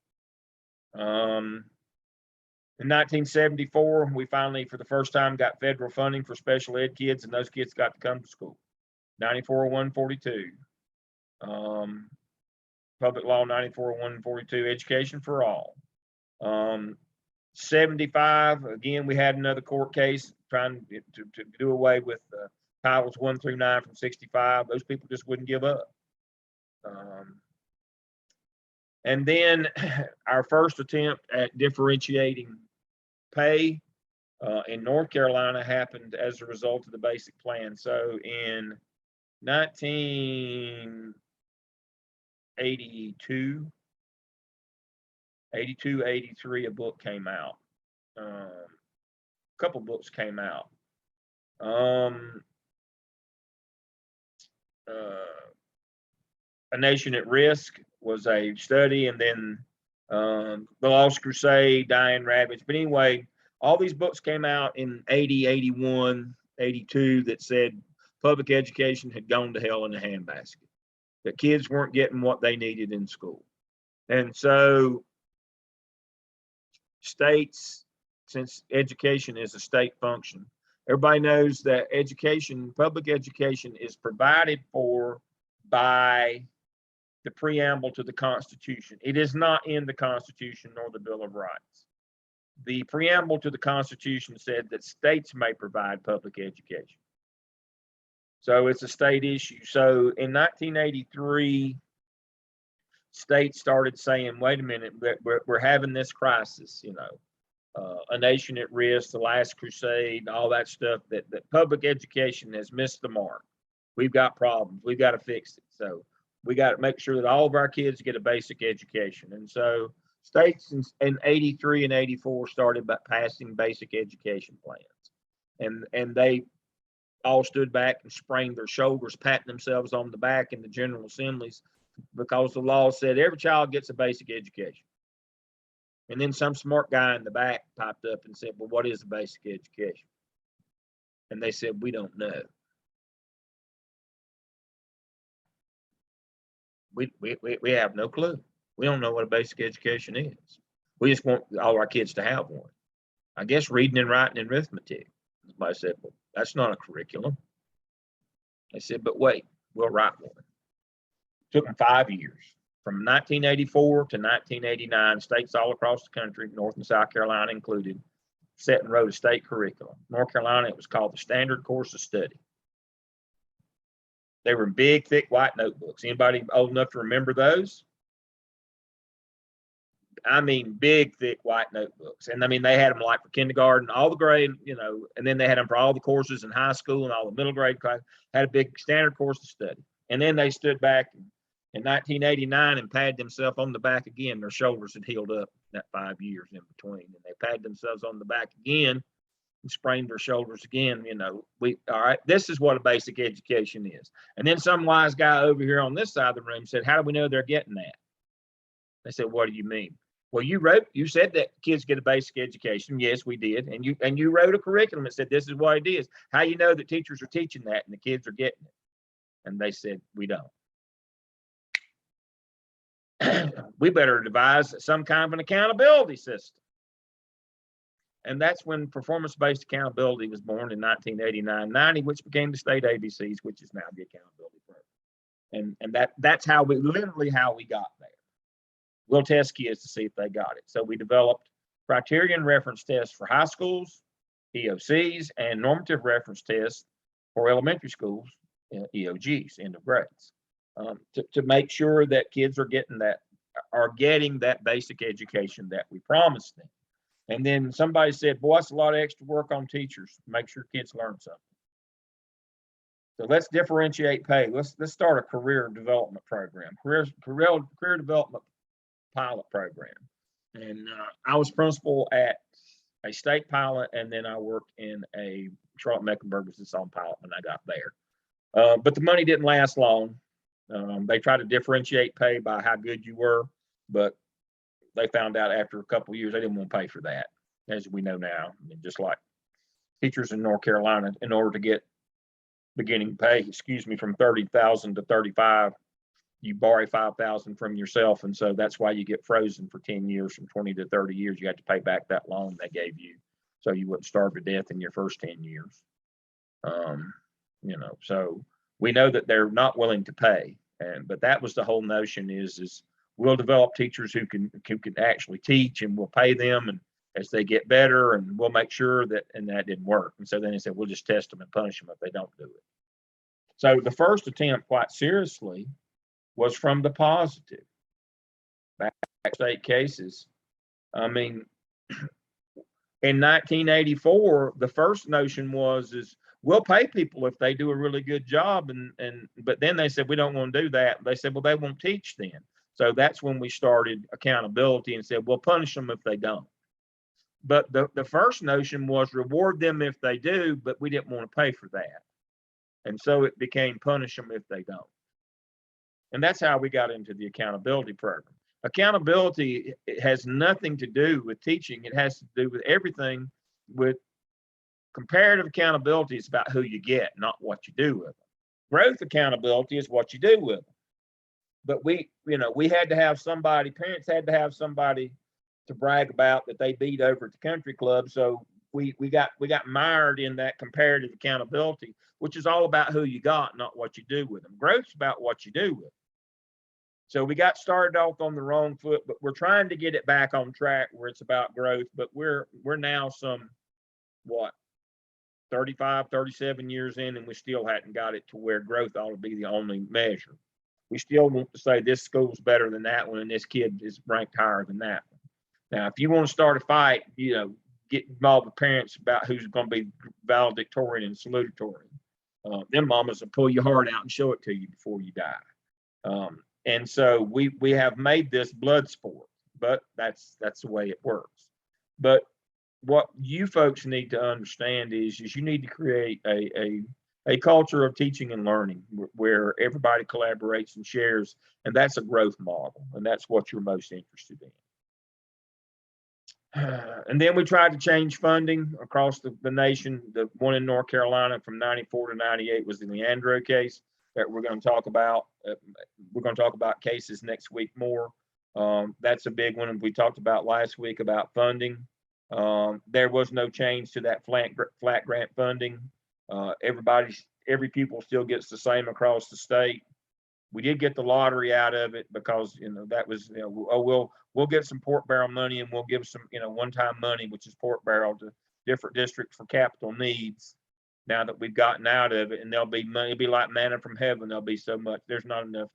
In 1974, we finally, for the first time, got federal funding for special ed kids, and those kids got to come to school. 94-142. Public Law 94-142, Education for All. 75, again, we had another court case trying to do away with titles 1 through 9 from 65. Those people just wouldn't give up. And then our first attempt at differentiating pay in North Carolina happened as a result of the basic plan. So in 1982, 82, 83, a book came out. A couple books came out. A Nation at Risk was a study, and then The Lost Crusade, Dying Rabbits. But anyway, all these books came out in 80, 81, 82 that said public education had gone to hell in a handbasket, that kids weren't getting what they needed in school. And so states, since education is a state function, everybody knows that education, public education, is provided for by the preamble to the Constitution. It is not in the Constitution nor the Bill of Rights. The preamble to the Constitution said that states may provide public education. So it's a state issue. So in 1983, states started saying, wait a minute, we're having this crisis, you know, A Nation at Risk, The Last Crusade, all that stuff, that public education has missed the mark. We've got problems. We've got to fix it. So we got to make sure that all of our kids get a basic education. And so states in 83 and 84 started by passing basic education plans. And they all stood back and sprained their shoulders, patting themselves on the back in the General Assemblies, because the law said every child gets a basic education. And then some smart guy in the back popped up and said, well, what is a basic education? And they said, we don't know. We have no clue. We don't know what a basic education is. We just want all our kids to have one. I guess reading and writing and arithmetic. Somebody said, well, that's not a curriculum. They said, but wait, we'll write one. Took them 5 years. From 1984 to 1989, states all across the country, North and South Carolina included, set and wrote a state curriculum. North Carolina, it was called the Standard Course of Study. They were in big, thick white notebooks. Anybody old enough to remember those? I mean, big, thick white notebooks. And I mean, they had them like for kindergarten, all the grade, you know, and then they had them for all the courses in high school and all the middle grade class, had a big standard course of study. And then they stood back in 1989 and patted themselves on the back again. Their shoulders had healed up that 5 years in between. And they patted themselves on the back again and sprained their shoulders again. You know, all right, this is what a basic education is. And then some wise guy over here on this side of the room said, how do we know they're getting that? They said, what do you mean? Well, you said that kids get a basic education. Yes, we did. And you wrote a curriculum that said, this is what it is. How you know that teachers are teaching that and the kids are getting it? And they said, we don't. We better devise some kind of an accountability system. And that's when performance-based accountability was born in 1989-90, which became the state ABCs, which is now the accountability program. And that's how we got there. We'll test kids to see if they got it. So we developed criterion reference tests for high schools, EOCs, and normative reference tests for elementary schools, EOGs, end of grades, to make sure that kids are getting that basic education that we promised them. And then somebody said, boy, that's a lot of extra work on teachers to make sure kids learn something. So let's differentiate pay. Let's start a career development program, career development pilot program. And I was principal at a state pilot, and then I worked in a Charlotte-Mecklenburg was its own pilot when I got there. But the money didn't last long. They tried to differentiate pay by how good you were, but they found out after a couple of years they didn't want to pay for that, as we know now. I mean, just like teachers in North Carolina, in order to get beginning pay, from 30,000 to 35, you borrow 5,000 from yourself, and so that's why you get frozen for 10 years. From 20 to 30 years, you have to pay back that loan they gave you, so you wouldn't starve to death in your first 10 years. So we know that they're not willing to pay, but that was the whole notion: is we'll develop teachers who can actually teach, and we'll pay them, and as they get better, and we'll make sure that. And that didn't work, and so then they said we'll just test them and punish them if they don't do it. So the first attempt, quite seriously, was from the positive. Back state cases. I mean, in 1984, the first notion is we'll pay people if they do a really good job, but then they said we don't want to do that. They said, well, they won't teach then. So that's when we started accountability and said, well, punish them if they don't. But the first notion was reward them if they do, but we didn't want to pay for that. And so it became punish them if they don't. And that's how we got into the accountability program. Accountability, it has nothing to do with teaching. It has to do with everything. With comparative accountability, it's about who you get, not what you do with them. Growth accountability is what you do with them. But we had to have somebody, parents had to have somebody to brag about that they beat over at the country club. So we got mired in that comparative accountability, which is all about who you got, not what you do with them. Growth's about what you do with them. So we got started off on the wrong foot, but we're trying to get it back on track where it's about growth. But we're now some, 35, 37 years in, and we still hadn't got it to where growth ought to be the only measure. We still want to say this school's better than that one, and this kid is ranked higher than that one. Now, if you want to start a fight, get involved with parents about who's going to be valedictorian and salutatorian. Them mamas will pull your heart out and show it to you before you die. And so we have made this blood sport, but that's the way it works. But what you folks need to understand is you need to create a culture of teaching and learning where everybody collaborates and shares, and that's a growth model, and that's what you're most interested in. And then we tried to change funding across the nation. The one in North Carolina from 94 to 98 was the Leandro case that we're going to talk about. We're going to talk about cases next week more. That's a big one. We talked about last week about funding. There was no change to that flat grant funding. Every pupil still gets the same across the state. We did get the lottery out of it because that was we'll get some Port Barrel money, and we'll give some one-time money, which is Port Barrel, to different districts for capital needs. Now that we've gotten out of it, and there'll be money, it'll be like manna from heaven. There'll be so much. There's not enough.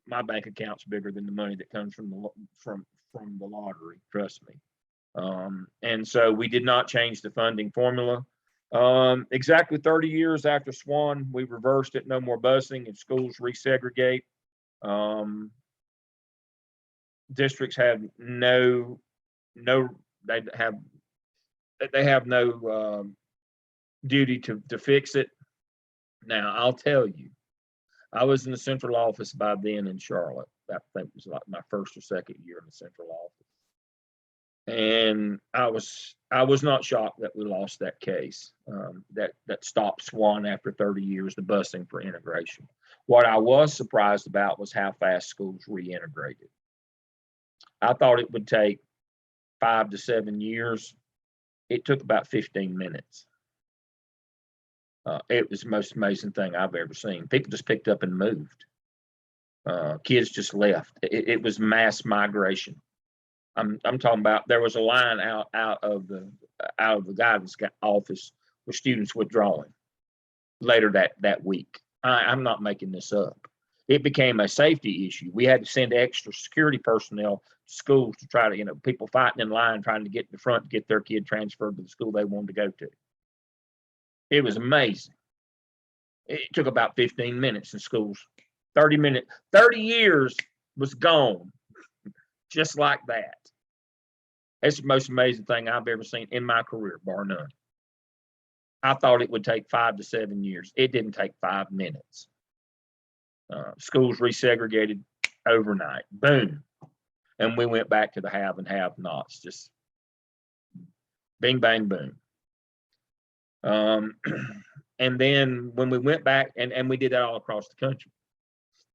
My bank account's bigger than the money that comes from the lottery. Trust me. And so we did not change the funding formula. Exactly 30 years after Swan, we reversed it. No more busing, and schools resegregate. Districts have they have no duty to fix it. Now, I'll tell you, I was in the central office by then in Charlotte. I think it was like my first or second year in the central office. And I was not shocked that we lost that case, that stopped Swan after 30 years, the busing for integration. What I was surprised about was how fast schools reintegrated. I thought it would take 5 to 7 years. It took about 15 minutes. It was the most amazing thing I've ever seen. People just picked up and moved. Kids just left. It was mass migration. I'm talking about there was a line out of the guidance office with students withdrawing later that week. I'm not making this up. It became a safety issue. We had to send extra security personnel to schools to try to, people fighting in line trying to get in the front to get their kid transferred to the school they wanted to go to. It was amazing. It took about 15 minutes in schools. 30 years was gone just like that. That's the most amazing thing I've ever seen in my career, bar none. I thought it would take 5 to 7 years. It didn't take 5 minutes. Schools resegregated overnight. Boom. And we went back to the have and have nots. Just bing, bang, boom. And then when we went back, and we did that all across the country.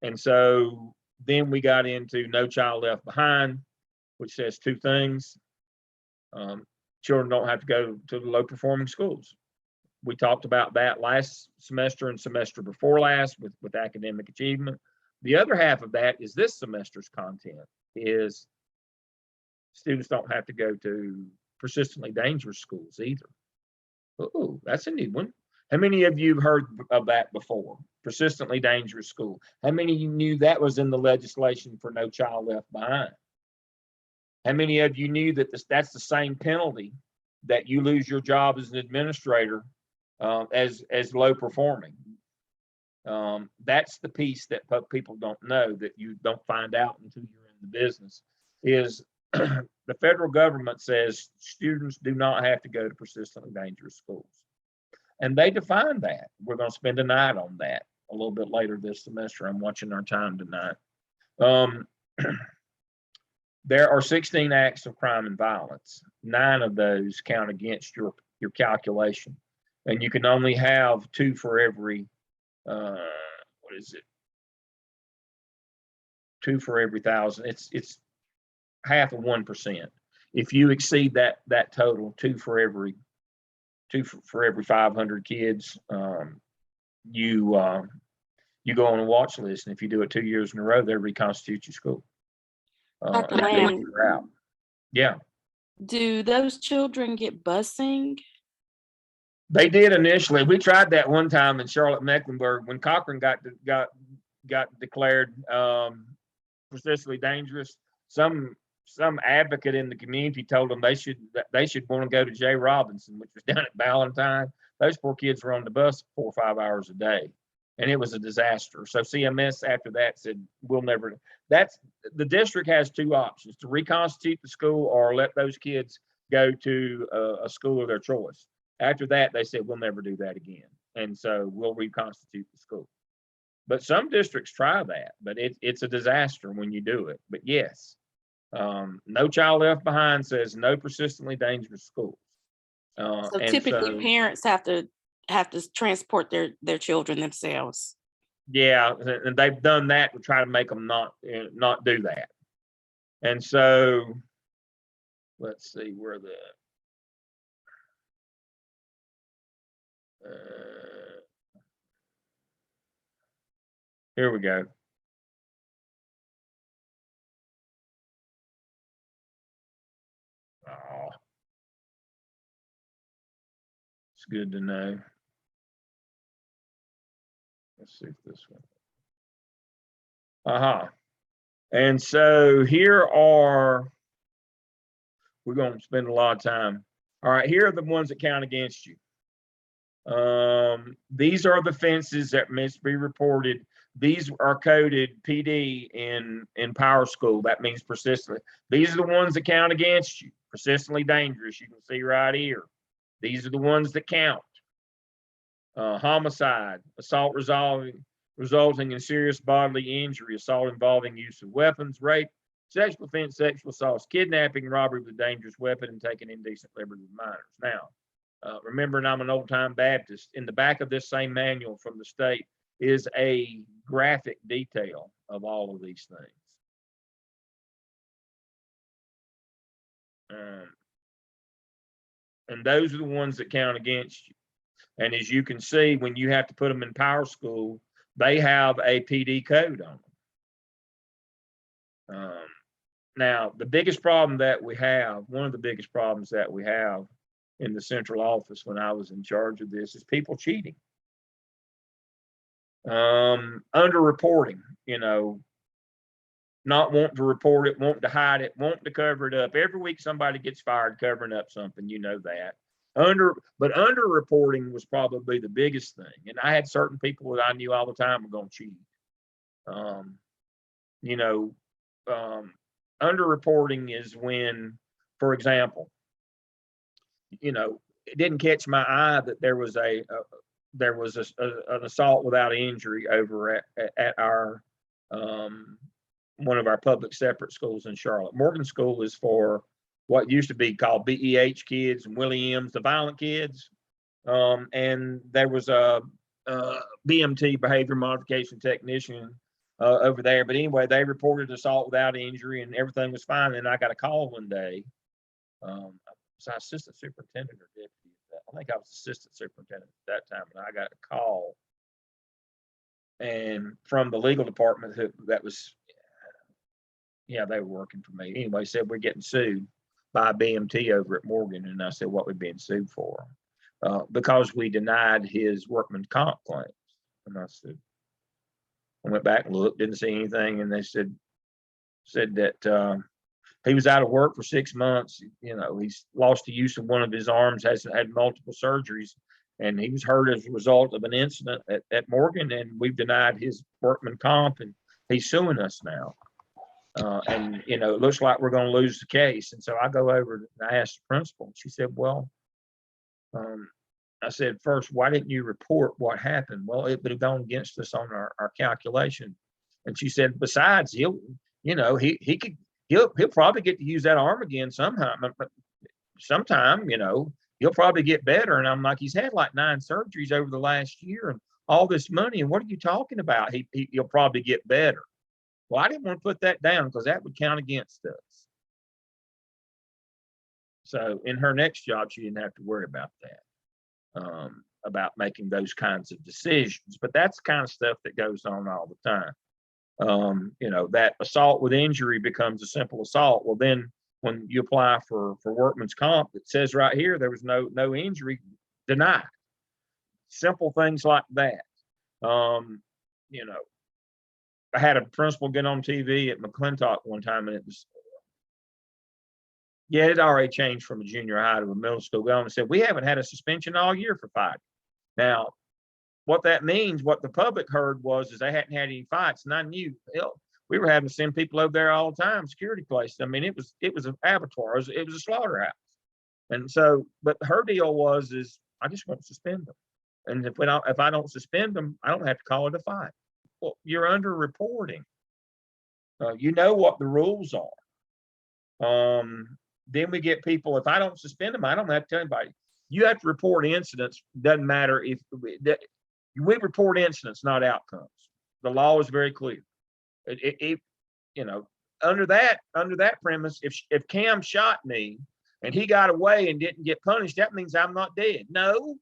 And so then we got into No Child Left Behind, which says 2 things. Children don't have to go to the low performing schools. We talked about that last semester and semester before last with academic achievement. The other half of that is this semester's content is students don't have to go to persistently dangerous schools either. Oh, that's a new one. How many of you have heard of that before? Persistently dangerous school. How many of you knew that was in the legislation for No Child Left Behind? How many of you knew that that's the same penalty that you lose your job as an administrator as low performing? That's the piece that people don't know, that you don't find out until you're in the business, is the federal government says students do not have to go to persistently dangerous schools. And they define that. We're going to spend a night on that a little bit later this semester. I'm watching our time tonight. There are 16 acts of crime and violence. 9 of those count against your calculation. And you can only have 2 for every, what is it? 2 for every 1,000. It's half of 1%. If you exceed that total, 2 for every 500 kids, you go on a watch list. And if you do it 2 years in a row, they reconstitute your school. Dr. and Lamb, you're out. Yeah, do those children get busing? they did initially. We tried that one time in Charlotte, Mecklenburg, when Cochran got declared persistently dangerous. Some advocate in the community told them they should want to go to J. Robinson, which was down at Ballantyne. Those poor kids were on the bus 4 or 5 hours a day, and it was a disaster. So CMS after that said, we'll never. That's the district has 2 options: to reconstitute the school or let those kids go to a school of their choice. After that, they said, we'll never do that again, and so we'll reconstitute the school. But some districts try that, but it's a disaster when you do it. But yes, No Child Left Behind says no persistently dangerous schools. So And typically parents have to transport their children themselves. yeah, and they've done that to try to make them not do that. And so let's see where the here we go. Oh, it's good to know. Let's see if this one. And so here are, we're going to spend a lot of time. All right, here are the ones that count against you. These are the offenses that must be reported. These are coded PD in Power School. That means persistently. These are the ones that count against you. Persistently dangerous. You can see right here. These are the ones that count. Homicide, assault resulting in serious bodily injury, assault involving use of weapons, rape, sexual offense, sexual assault, kidnapping, robbery with a dangerous weapon, and taking indecent liberty with minors. Now, remembering I'm an old-time Baptist, in the back of this same manual from the state is a graphic detail of all of these things. And those are the ones that count against you. And as you can see, when you have to put them in Power School, they have a PD code on them. Now, the biggest problem that we have, one of the biggest problems that we have in the central office when I was in charge of this, is people cheating. Underreporting, not wanting to report it, wanting to hide it, wanting to cover it up. Every week somebody gets fired covering up something, that. But underreporting was probably the biggest thing. And I had certain people that I knew all the time were going to cheat. Underreporting is when, for example, it didn't catch my eye that there was an assault without injury over at our one of our public separate schools in Charlotte. Morgan School is for what used to be called BEH kids and Williams, the violent kids. And there was a BMT, behavior modification technician, over there. But anyway, they reported assault without injury and everything was fine. And I got a call one day. Was I assistant superintendent or deputy? I think I was assistant superintendent at that time. And I got a call and from the legal department that was, they were working for me. Anyway, said we're getting sued by BMT over at Morgan. And I said, what we being sued for? Because we denied his workman's comp claims. And I said, I went back and looked, didn't see anything. And they said that he was out of work for 6 months. He's lost the use of one of his arms, has had multiple surgeries. and he was hurt as a result of an incident at Morgan, and we've denied his workman comp, and he's suing us now. And you know, it looks like we're going to lose the case. And so I go over and I asked the principal, and she said, well, I said, first, why didn't you report what happened? Well, it would have gone against us on our calculation. And she said, besides, he'll probably get to use that arm again sometime, you know, he'll probably get better. And I'm like, he's had like 9 surgeries over the last year and all this money. And what are you talking about? He'll probably get better. Well, I didn't want to put that down because that would count against us. So in her next job, she didn't have to worry about that, about making those kinds of decisions. But that's the kind of stuff that goes on all the time. You know, that assault with injury becomes a simple assault. Well, then when you apply for workman's comp, it says right here there was no injury, denied. Simple things like that. You know, I had a principal get on TV at McClintock one time, and it was, yeah, it already changed from a junior high to a middle school. And said, we haven't had a suspension all year for fighting. Now, what that means, what the public heard is they hadn't had any fights. And I knew, hell, we were having to send people over there all the time, security places. I mean, it was an abattoir, it was a slaughterhouse. And so, but her deal is I just won't suspend them. And if I don't suspend them, I don't have to call it a fight. Well, you're under reporting. You know what the rules are. Then we get people, if I don't suspend them, I don't have to tell anybody. You have to report incidents. Doesn't matter if we report incidents, not outcomes. The law is very clear. You know, under that premise, if Cam shot me and he got away and didn't get punished, that means I'm not dead. No,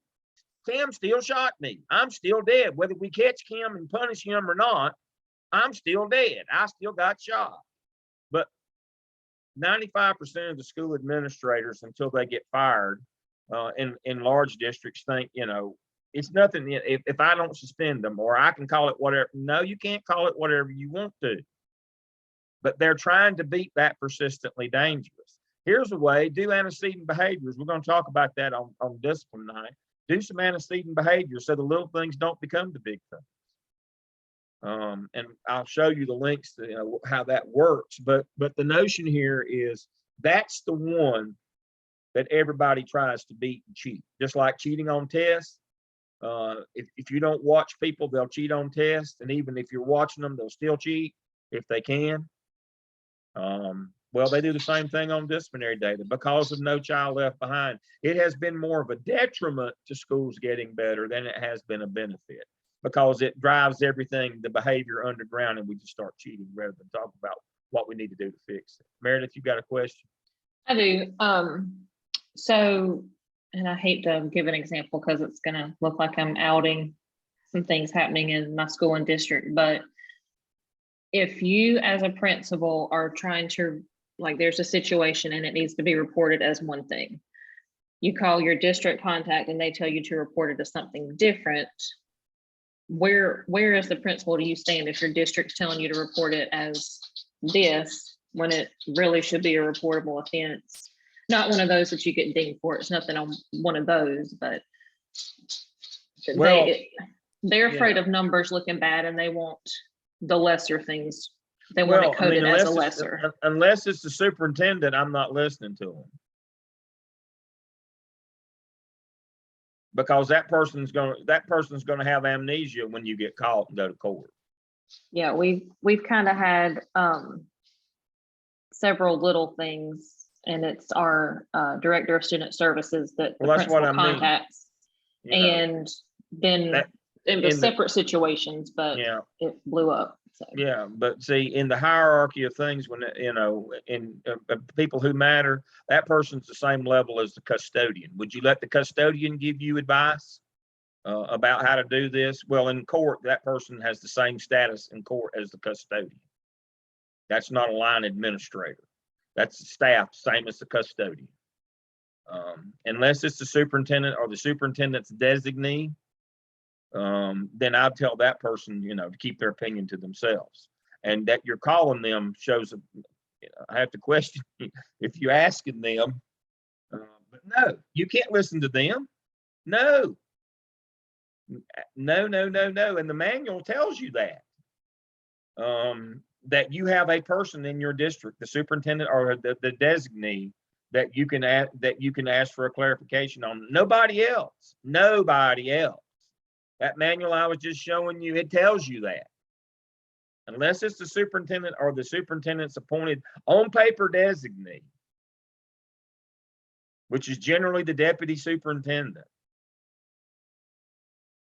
Cam still shot me. I'm still dead. Whether we catch Cam and punish him or not, I'm still dead. I still got shot. But 95% of the school administrators, until they get fired in large districts, think, you know, it's nothing. If I don't suspend them, or I can call it whatever. No, you can't call it whatever you want to. But they're trying to beat that persistently dangerous. Here's a way: do antecedent behaviors. We're going to talk about that on discipline night. Do some antecedent behaviors so the little things don't become the big things. And I'll show you the links to, you know, how that works. But the notion here is that's the one that everybody tries to beat and cheat, just like cheating on tests. If you don't watch people, they'll cheat on tests, and even if you're watching them, they'll still cheat if they can. Well, they do the same thing on disciplinary data because of No Child Left Behind. It has been more of a detriment to schools getting better than it has been a benefit, because it drives everything, the behavior underground, and we just start cheating rather than talk about what we need to do to fix it. Meredith, you got a question? I do. So, and I hate to give an example because it's going to look like I'm outing some things happening in my school and district, but if you as a principal are trying to, like, there's a situation and it needs to be reported as one thing, you call your district contact and they tell you to report it as something different. Where is the principal do you stand if your district's telling you to report it as this when it really should be a reportable offense? Not one of those that you get dinged for. It's nothing on one of those, but Well, they're afraid of numbers looking bad and they want the lesser things. They want it coded as a lesser. Unless it's the superintendent, I'm not listening to them. Because that person's gonna have amnesia when you get caught and go to court. Yeah, we've kind of had several little things, and it's our director of student services that the principal contacts. You know, and then it was separate situations, but it blew up. So. Yeah, but see, in the hierarchy of things, when you know, in people who matter, that person's the same level as the custodian. Would you let the custodian give you advice about how to do this? Well, in court, that person has the same status in court as the custodian. That's not a line administrator. That's the staff, same as the custodian. Unless it's the superintendent or the superintendent's designee, then I'd tell that person, you know, to keep their opinion to themselves. And that you're calling them shows, I have to question if you're asking them. But no, you can't listen to them. No, No, no, no, no. And the manual tells you that. That you have a person in your district, the superintendent or the designee, that you can ask for a clarification on. Nobody else. Nobody else. That manual I was just showing you, it tells you that. Unless it's the superintendent or the superintendent's appointed on paper designee, which is generally the deputy superintendent,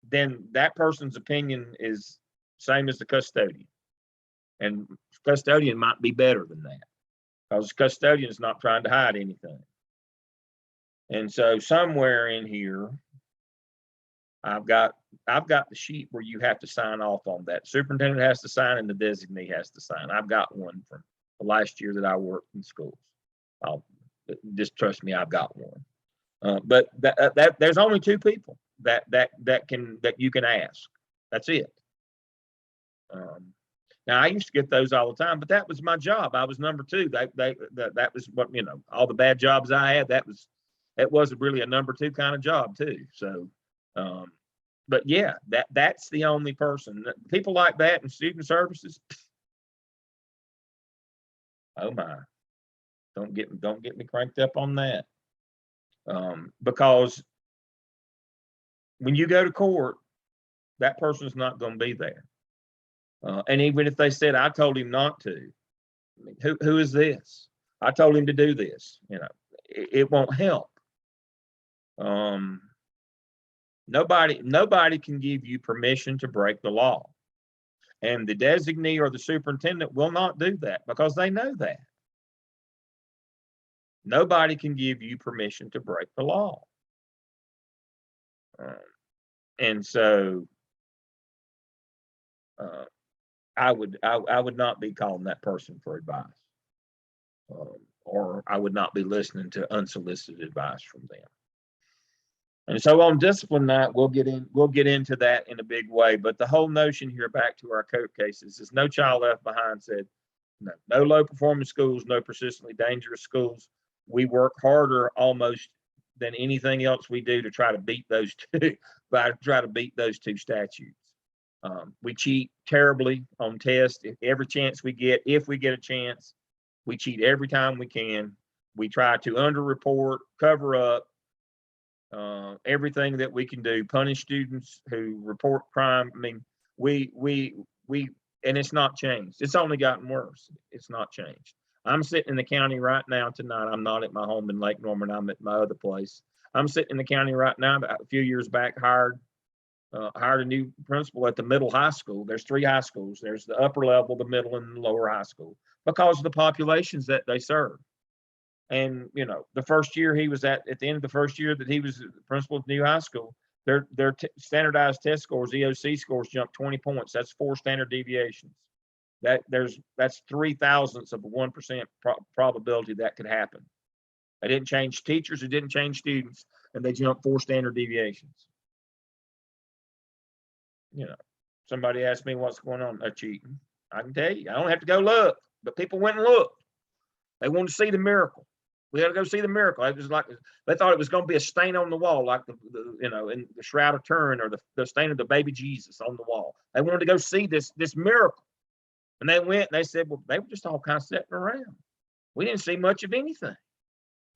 then that person's opinion is same as the custodian. And custodian might be better than that, because custodian is not trying to hide anything. And so somewhere in here, I've got the sheet where you have to sign off on that. Superintendent has to sign and the designee has to sign. I've got one from the last year that I worked in schools. Just trust me, I've got one. But there's only two people that you can ask. That's it. Now I used to get those all the time, but that was my job. I was number two. That was what, all the bad jobs I had. It was really a number two kind of job too. So, but yeah, that's the only person. People like that in student services. Oh my, don't get me cranked up on that. Because when you go to court, that person's not going to be there. And even if they said, I told him not to, I mean, who is this? I told him to do this. It won't help. Nobody can give you permission to break the law. And the designee or the superintendent will not do that, because they know that. Nobody can give you permission to break the law. And so I would not be calling that person for advice, or I would not be listening to unsolicited advice from them. And so on discipline night, we'll get into that in a big way. But the whole notion here, back to our court cases, is no child left behind said, no low performing schools, no persistently dangerous schools. We work harder almost than anything else we do to try to beat those two statutes. We cheat terribly on tests. Every chance we get, if we get a chance, we cheat every time we can. We try to underreport, cover up, everything that we can do, punish students who report crime. I mean, and it's not changed. It's only gotten worse. It's not changed. I'm sitting in the county right now tonight. I'm not at my home in Lake Norman. I'm at my other place. I'm sitting in the county right now. About a few years back, hired a new principal at the middle high school. There's 3 high schools. There's the upper level, the middle, and the lower high school, because of the populations that they serve. And the first year he was at the end of the first year that he was the principal at the new high school, their standardized test scores, EOC scores, jumped 20 points. That's 4 standard deviations. That's 0.003 of a 1% probability that could happen. They didn't change teachers, it didn't change students, and they jumped 4 standard deviations. Somebody asked me what's going on. They're cheating. I can tell you. I don't have to go look, but people went and looked. They wanted to see the miracle. We had to go see the miracle. It was like they thought it was going to be a stain on the wall, like the in the Shroud of Turin, or the stain of the baby Jesus on the wall. They wanted to go see this miracle, and they went. And they said, well, they were just all kind of sitting around. We didn't see much of anything,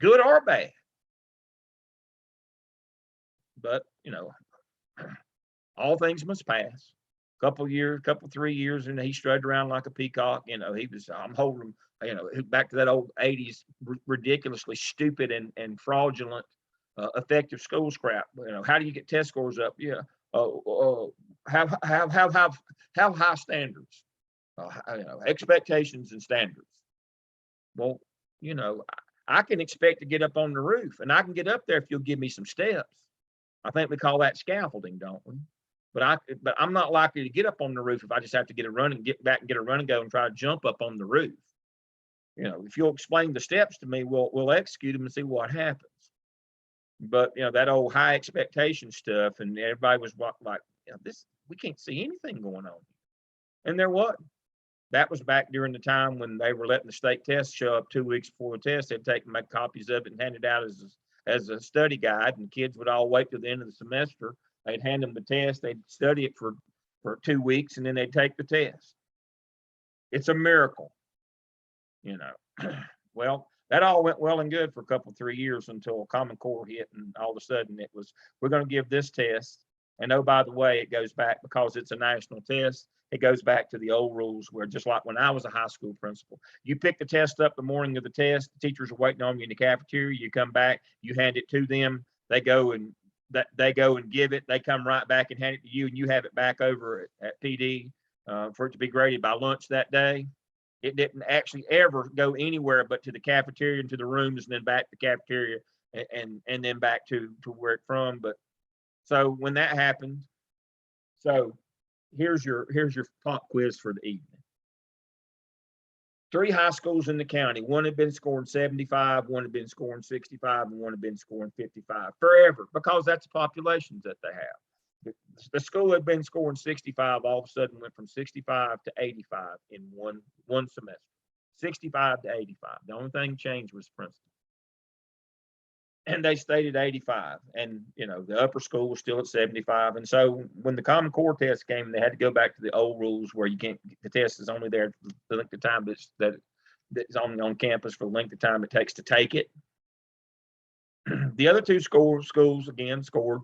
good or bad. But all things must pass. Couple 3 years, and he strutted around like a peacock. I'm holding him, back to that old 80s ridiculously stupid and fraudulent effective schools crap. How do you get test scores up? Yeah. Have high standards, expectations and standards. Well, I can expect to get up on the roof, and I can get up there if you'll give me some steps. I think we call that scaffolding, don't we? But I'm not likely to get up on the roof if I just have to get back and get a run and go and try to jump up on the roof. If you'll explain the steps to me, we'll execute them and see what happens. But that old high expectation stuff, and everybody was like, this, we can't see anything going on. And there wasn't. That was back during the time when they were letting the state test show up 2 weeks before the test. They'd take and make copies of it and hand it out as a study guide, and kids would all wait till the end of the semester They'd hand them the test, they'd study it for 2 weeks, and then they'd take the test. It's a miracle, you know. Well, that all went well and good for a couple, 3 years until Common Core hit, and all of a sudden it was, we're going to give this test. And oh, by the way, it goes back, because it's a national test, it goes back to the old rules where, just like when I was a high school principal, you pick the test up the morning of the test, the teachers are waiting on you in the cafeteria, you come back, you hand it to them, they go and give it, they come right back and hand it to you, and you have it back over at PD for it to be graded by lunch that day. It didn't actually ever go anywhere but to the cafeteria and to the rooms, and then back to the cafeteria, and then back to where it's from. But so when that happened, so here's your pop quiz for the evening. 3 high schools in the county. One had been scoring 75, one had been scoring 65, and one had been scoring 55 forever, because that's the populations that they have. The school had been scoring 65, all of a sudden went from 65 to 85 in one semester. 65 to 85. The only thing changed was Princeton. And they stayed at 85. And, you know, the upper school was still at 75. And so when the Common Core test came, they had to go back to the old rules where you can't, the test is only there for the length of time that's only on campus for the length of time it takes to take it. The other 2 schools again scored.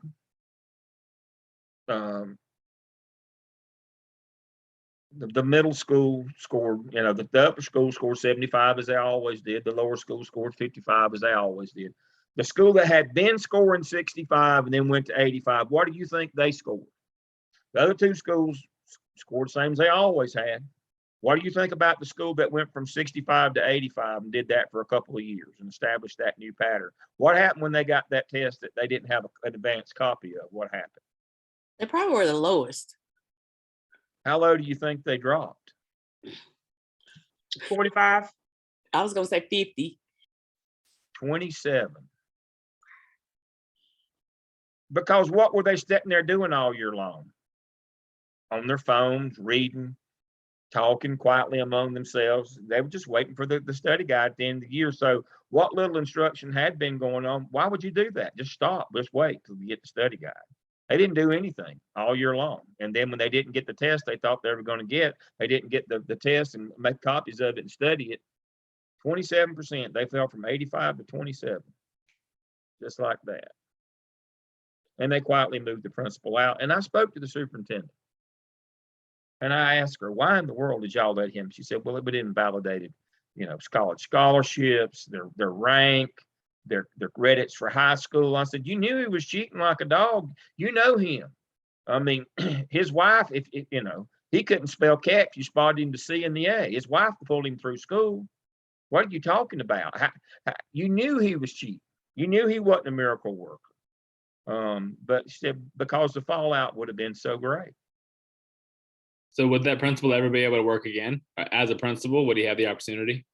The middle school scored, you know, the upper school scored 75 as they always did. The lower school scored 55 as they always did. The school that had been scoring 65 and then went to 85, what do you think they scored? The other 2 schools scored the same as they always had. What do you think about the school that went from 65 to 85 and did that for a couple of years and established that new pattern? What happened when they got that test that they didn't have an advanced copy of? What happened? They probably were the lowest. How low do you think they dropped? 45. I was gonna say 50. 27. Because what were they sitting there doing all year long? On their phones, reading, talking quietly among themselves. They were just waiting for the study guide at the end of the year. So what little instruction had been going on, why would you do that? Just stop, just wait till you get the study guide. They didn't do anything all year long. And then when they didn't get the test they thought they were going to get, they didn't get the test and make copies of it and study it. 27%, they fell from 85 to 27, just like that. And they quietly moved the principal out. And I spoke to the superintendent. And I asked her, why in the world did y'all let him? She said, well, it didn't validate, you know, college scholarships, their rank, their credits for high school. I said, you knew he was cheating like a dog. You know him. I mean, his wife, if you know, he couldn't spell cat if you spotted him to C and the A. His wife pulled him through school. What are you talking about? You knew he was cheating. You knew he wasn't a miracle worker. But she said, because the fallout would have been so great. So would that principal ever be able to work again as a principal? Would he have the opportunity?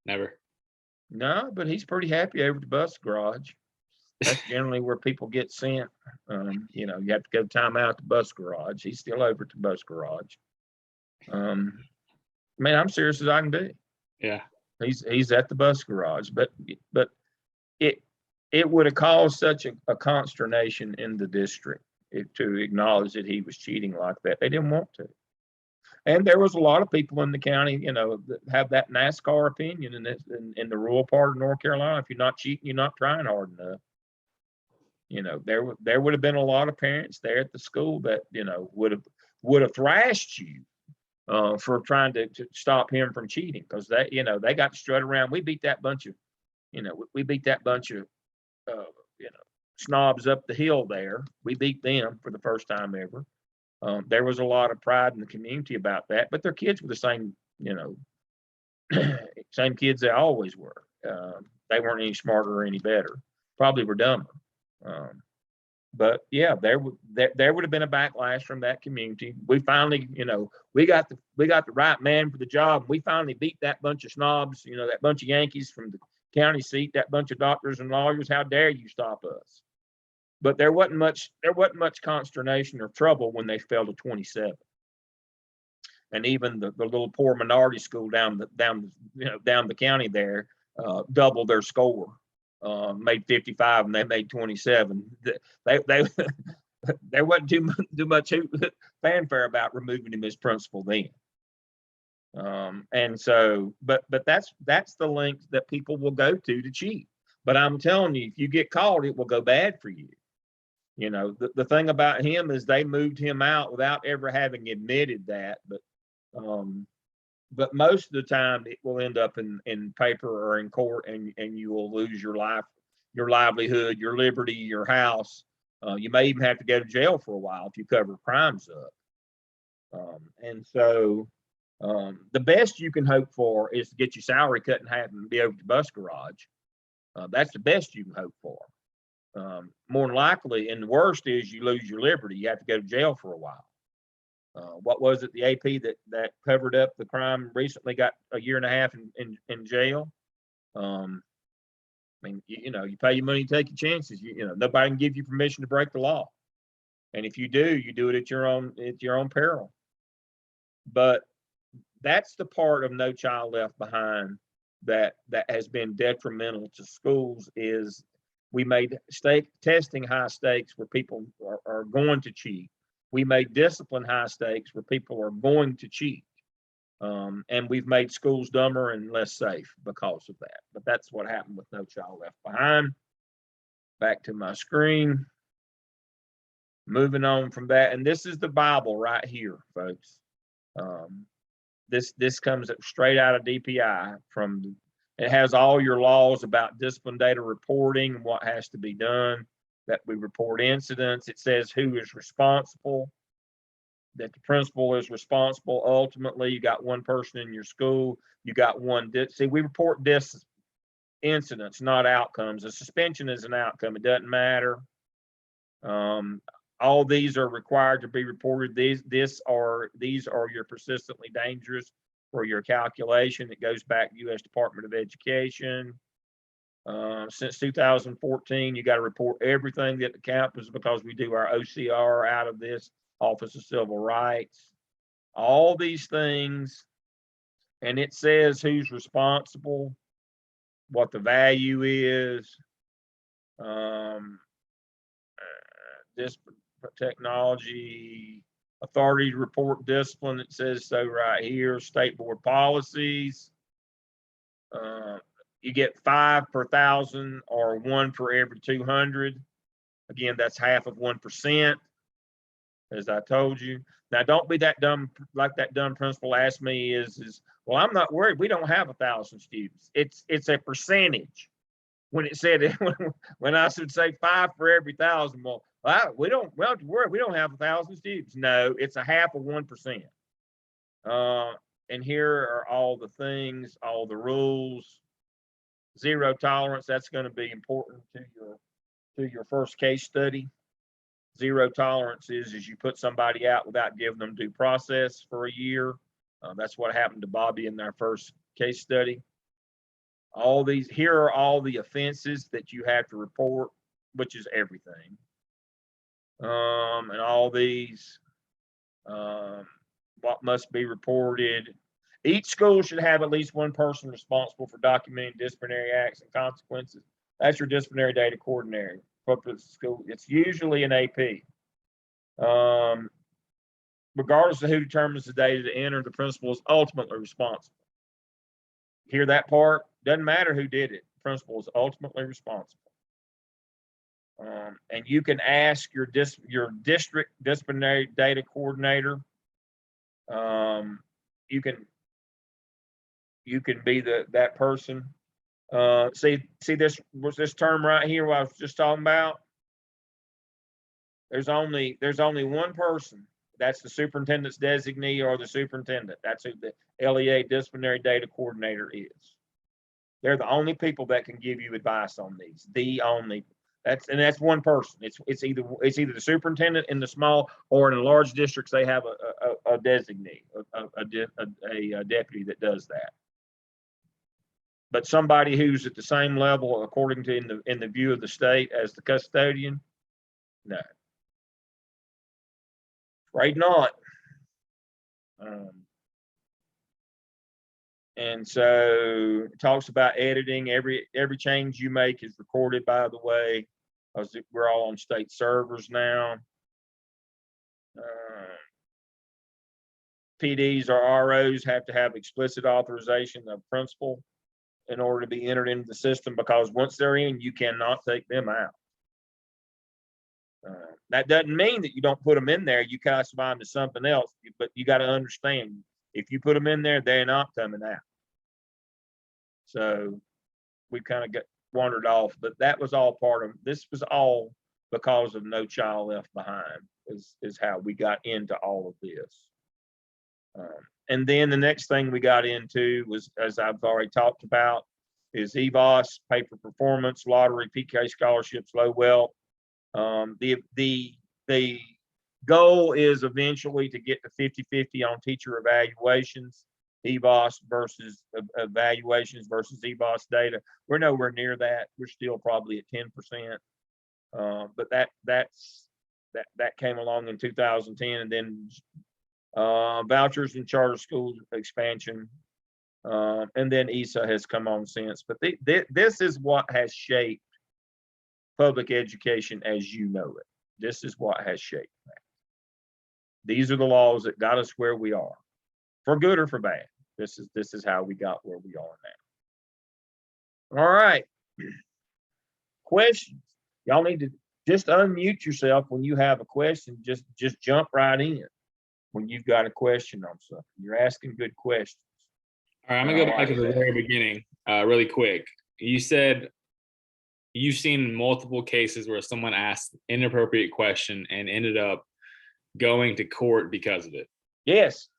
Never. No, but he's pretty happy over at the bus garage. That's generally where people get sent. You know, you have to go time out at the bus garage. He's still over at the bus garage. I mean, I'm serious as I can be. Yeah. He's at the bus garage, but it would have caused such a consternation in the district to acknowledge that he was cheating like that. They didn't want to. And there was a lot of people in the county, you know, that have that NASCAR opinion in the rural part of North Carolina. If you're not cheating, you're not trying hard enough. You know, there would have been a lot of parents there at the school that, you know, would have thrashed you for trying to stop him from cheating, because they, you know, they got to strut around. We beat that bunch of, you know, you know, snobs up the hill there. We beat them for the first time ever. There was a lot of pride in the community about that, but their kids were the same, you know, same kids they always were. They weren't any smarter or any better. Probably were dumber. But yeah, there would have been a backlash from that community. We finally, you know, we got the right man for the job. We finally beat that bunch of snobs, you know, that bunch of Yankees from the county seat, that bunch of doctors and lawyers. How dare you stop us? But there wasn't much consternation or trouble when they fell to 27. And even the little poor minority school down the county there doubled their score, made 55 and they made 27. there wasn't too much fanfare about removing him as principal then. And so, but that's the length that people will go to cheat. But I'm telling you, if you get caught, it will go bad for you. You know, the thing about him is they moved him out without ever having admitted that. But most of the time it will end up in paper or in court, and you will lose your life, your livelihood, your liberty, your house. You may even have to go to jail for a while if you cover crimes up. And so the best you can hope for is to get your salary cut in half and be over to bus garage. That's the best you can hope for. More than likely, and the worst is you lose your liberty. You have to go to jail for a while. What was it? The AP that covered up the crime recently got a year and a half in jail. I mean, you know, you pay your money, take your chances. You know, nobody can give you permission to break the law. And if you do, you do it at your own peril. But that's the part of No Child Left Behind that has been detrimental to schools. Is we made testing high stakes where people are going to cheat. We made discipline high stakes where people are going to cheat. And we've made schools dumber and less safe because of that. But that's what happened with No Child Left Behind. Back to my screen. Moving on from that, and this is the Bible right here, folks. This comes straight out of DPI. It has all your laws about discipline data reporting, what has to be done, that we report incidents. It says who is responsible, that the principal is responsible. Ultimately, you got one person in your school. You got one. See, we report incidents, not outcomes. A suspension is an outcome. It doesn't matter. All these are required to be reported. These are your persistently dangerous for your calculation. It goes back to U.S. Department of Education. Since 2014, you got to report everything at the campus because we do our OCR out of this Office of Civil Rights. All these things, and it says who's responsible, what the value is. This technology authority to report discipline. It says so right here. State board policies. You get 5 per 1,000 or 1 for every 200. Again, that's half of 1%, as I told you. Now, don't be that dumb, like that dumb principal asked me is, well, I'm not worried. We don't have 1,000 students. It's a percentage. When it said, when I should say 5 for every 1,000, well, we don't have to worry. We don't have 1,000 students. No, it's a half of 1%. And here are all the things, all the rules. Zero tolerance. That's going to be important to your first case study. Zero tolerance is you put somebody out without giving them due process for a year. That's what happened to Bobby in our first case study. Here are all the offenses that you have to report, which is everything. And all these, what must be reported. Each school should have at least one person responsible for documenting disciplinary acts and consequences. That's your disciplinary data coordinator. School. It's usually an AP. Regardless of who determines the data to enter, the principal is ultimately responsible. Hear that part? Doesn't matter who did it. The principal is ultimately responsible. And you can ask your district disciplinary data coordinator. You can be that person. See this term right here what I was just talking about? There's only one person. That's the superintendent's designee or the superintendent. That's who the LEA disciplinary data coordinator is. They're the only people that can give you advice on these. That's one person. It's either the superintendent in the small, or in the large districts they have a designee, a deputy that does that. But somebody who's at the same level, according to in the view of the state, as the custodian, no. Right, not. And so it talks about editing. Every change you make is recorded, by the way, because we're all on state servers now. PDs or ROs have to have explicit authorization of principal in order to be entered into the system, because once they're in, you cannot take them out. That doesn't mean that you don't put them in there. You classify them to something else, but you got to understand, if you put them in there, they're not coming out. So we kind of got wandered off, but that was all part of, this was all because of No Child Left Behind is how we got into all of this. And then the next thing we got into was, as I've already talked about, is EVOS, paper performance, lottery, PK scholarships, low wealth. The goal is eventually to get to 50-50 on teacher evaluations, EVOS versus evaluations versus EVOS data. We're nowhere near that. We're still probably at 10%. But that came along in 2010, and then vouchers and charter school expansion, and then ESA has come on since. But this is what has shaped public education as you know it. This is what has shaped that. These are the laws that got us where we are, for good or for bad. This is how we got where we are now. All right. Questions. Y'all need to just unmute yourself when you have a question. Just jump right in when you've got a question on something. You're asking good questions. All right, I'm gonna go back to the very beginning, really quick. You said you've seen multiple cases where someone asked inappropriate question and ended up going to court because of it. Yes.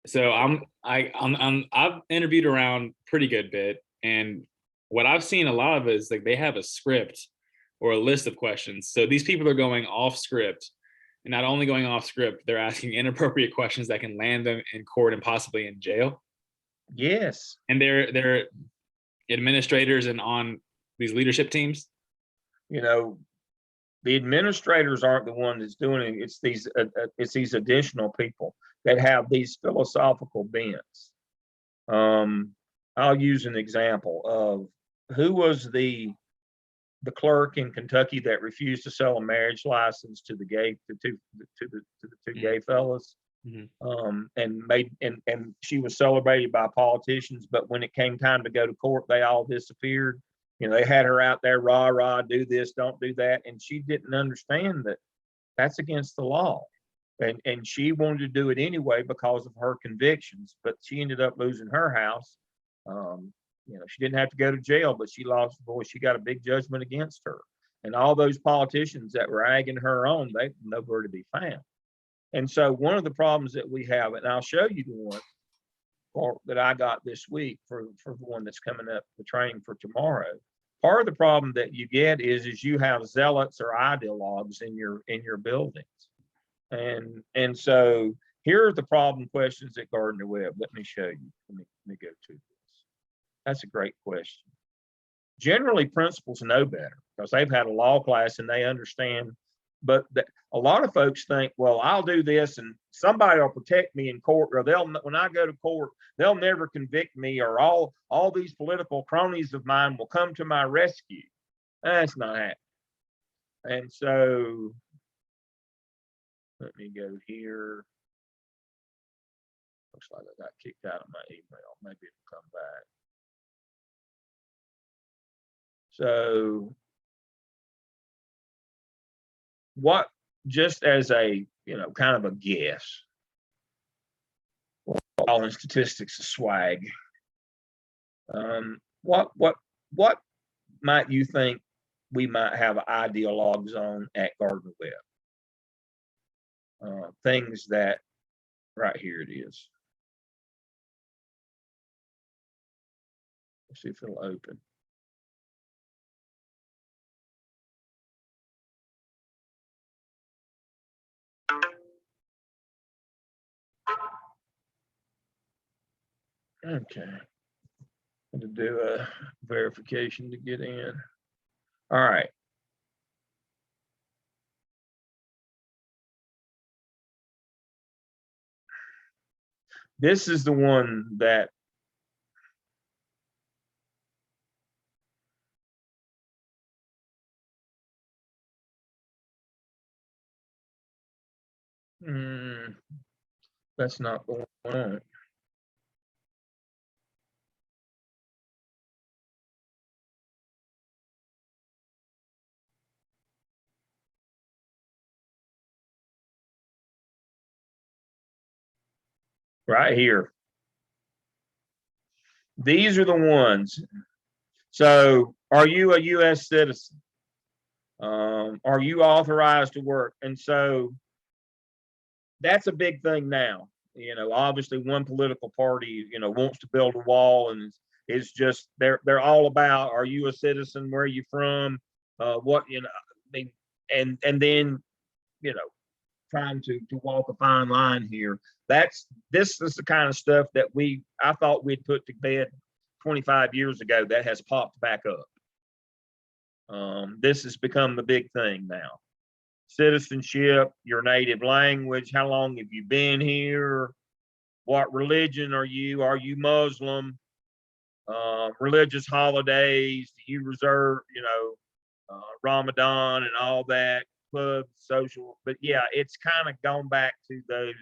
So I've interviewed around pretty good bit, and what I've seen a lot of is like they have a script or a list of questions. So these people are going off script, and not only going off script, they're asking inappropriate questions that can land them in court and possibly in jail. Yes. And they're administrators and on these leadership teams. You know, the administrators aren't the one that's doing it. It's these additional people that have these philosophical bents. I'll use an example of who was the clerk in Kentucky that refused to sell a marriage license to the two gay fellas. Mm-hmm. And she was celebrated by politicians, but when it came time to go to court, they all disappeared. You know, they had her out there, rah, rah, do this, don't do that. And she didn't understand that that's against the law. And she wanted to do it anyway because of her convictions, but she ended up losing her house. You know, she didn't have to go to jail, but she lost, boy, she got a big judgment against her. And all those politicians that were egging her on, they nowhere to be found. And so one of the problems that we have, and I'll show you the one that I got this week for the one that's coming up, the training for tomorrow. Part of the problem that you get is you have zealots or ideologues in your buildings. And so here are the problem questions at Gardner Webb. Let me show you. Let me go to this. That's a great question. Generally, principals know better because they've had a law class and they understand. But a lot of folks think, well, I'll do this and somebody will protect me in court, or when I go to court, they'll never convict me, or all these political cronies of mine will come to my rescue. That's not happening. And so let me go here. Looks like I got kicked out of my email. Maybe it'll come back. So what, just as a, kind of a guess, all in statistics is swag. What might you think we might have ideologues on at Gardner Webb? Things that, right here it is. Let's see if it'll open. Okay. To do a verification to get in. All right. This is the one that That's not going on. Right here. These are the ones. So, are you a U.S. citizen? Are you authorized to work? And so that's a big thing now. You know, obviously one political party, you know, wants to build a wall, and it's just they're all about, are you a citizen? Where are you from? What, you know, I mean, and then, you know, trying to walk a fine line here. This is the kind of stuff that I thought we'd put to bed 25 years ago that has popped back up. This has become the big thing now. Citizenship, your native language, how long have you been here? What religion are you? Are you Muslim? Religious holidays, do you reserve, you know, Ramadan and all that, clubs, social. But yeah, it's kind of gone back to those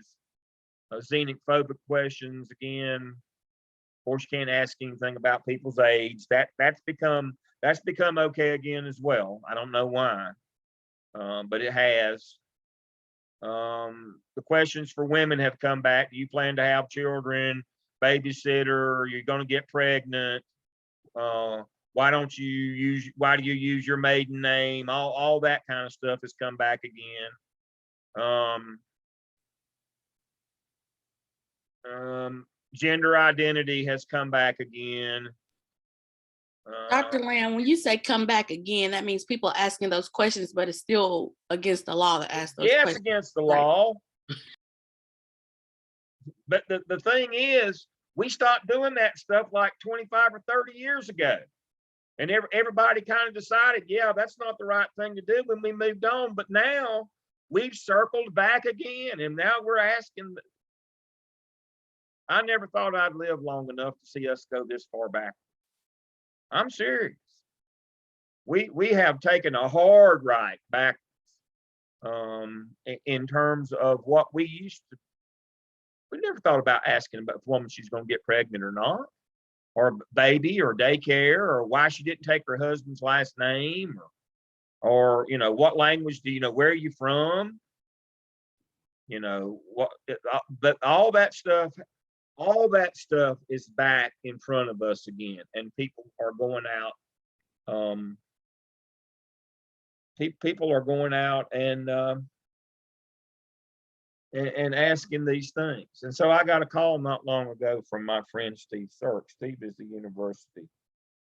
xenophobic questions again. Of course, you can't ask anything about people's age. That's become okay again as well. I don't know why, but it has. The questions for women have come back. Do you plan to have children? Babysitter? Are you going to get pregnant? Why do you use your maiden name? All that kind of stuff has come back again. Gender identity has come back again. Dr. Lamb, when you say come back again, that means people asking those questions, but it's still against the law to ask those Yeah, it's questions. against the Right. law. But the thing is, we stopped doing that stuff like 25 or 30 years ago. And everybody kind of decided, yeah, that's not the right thing to do when we moved on. But now we've circled back again. And now we're asking. I never thought I'd live long enough to see us go this far back. I'm serious. We have taken a hard right back in terms of what we used to. We never thought about asking about if a woman she's going to get pregnant or not, or baby, or daycare, or why she didn't take her husband's last name, or you know, what language do you know? Where are you from? You know what? But all that stuff is back in front of us again, and people are going out. People are going out and asking these things. And so I got a call not long ago from my friend Steve Thurk. Steve is the university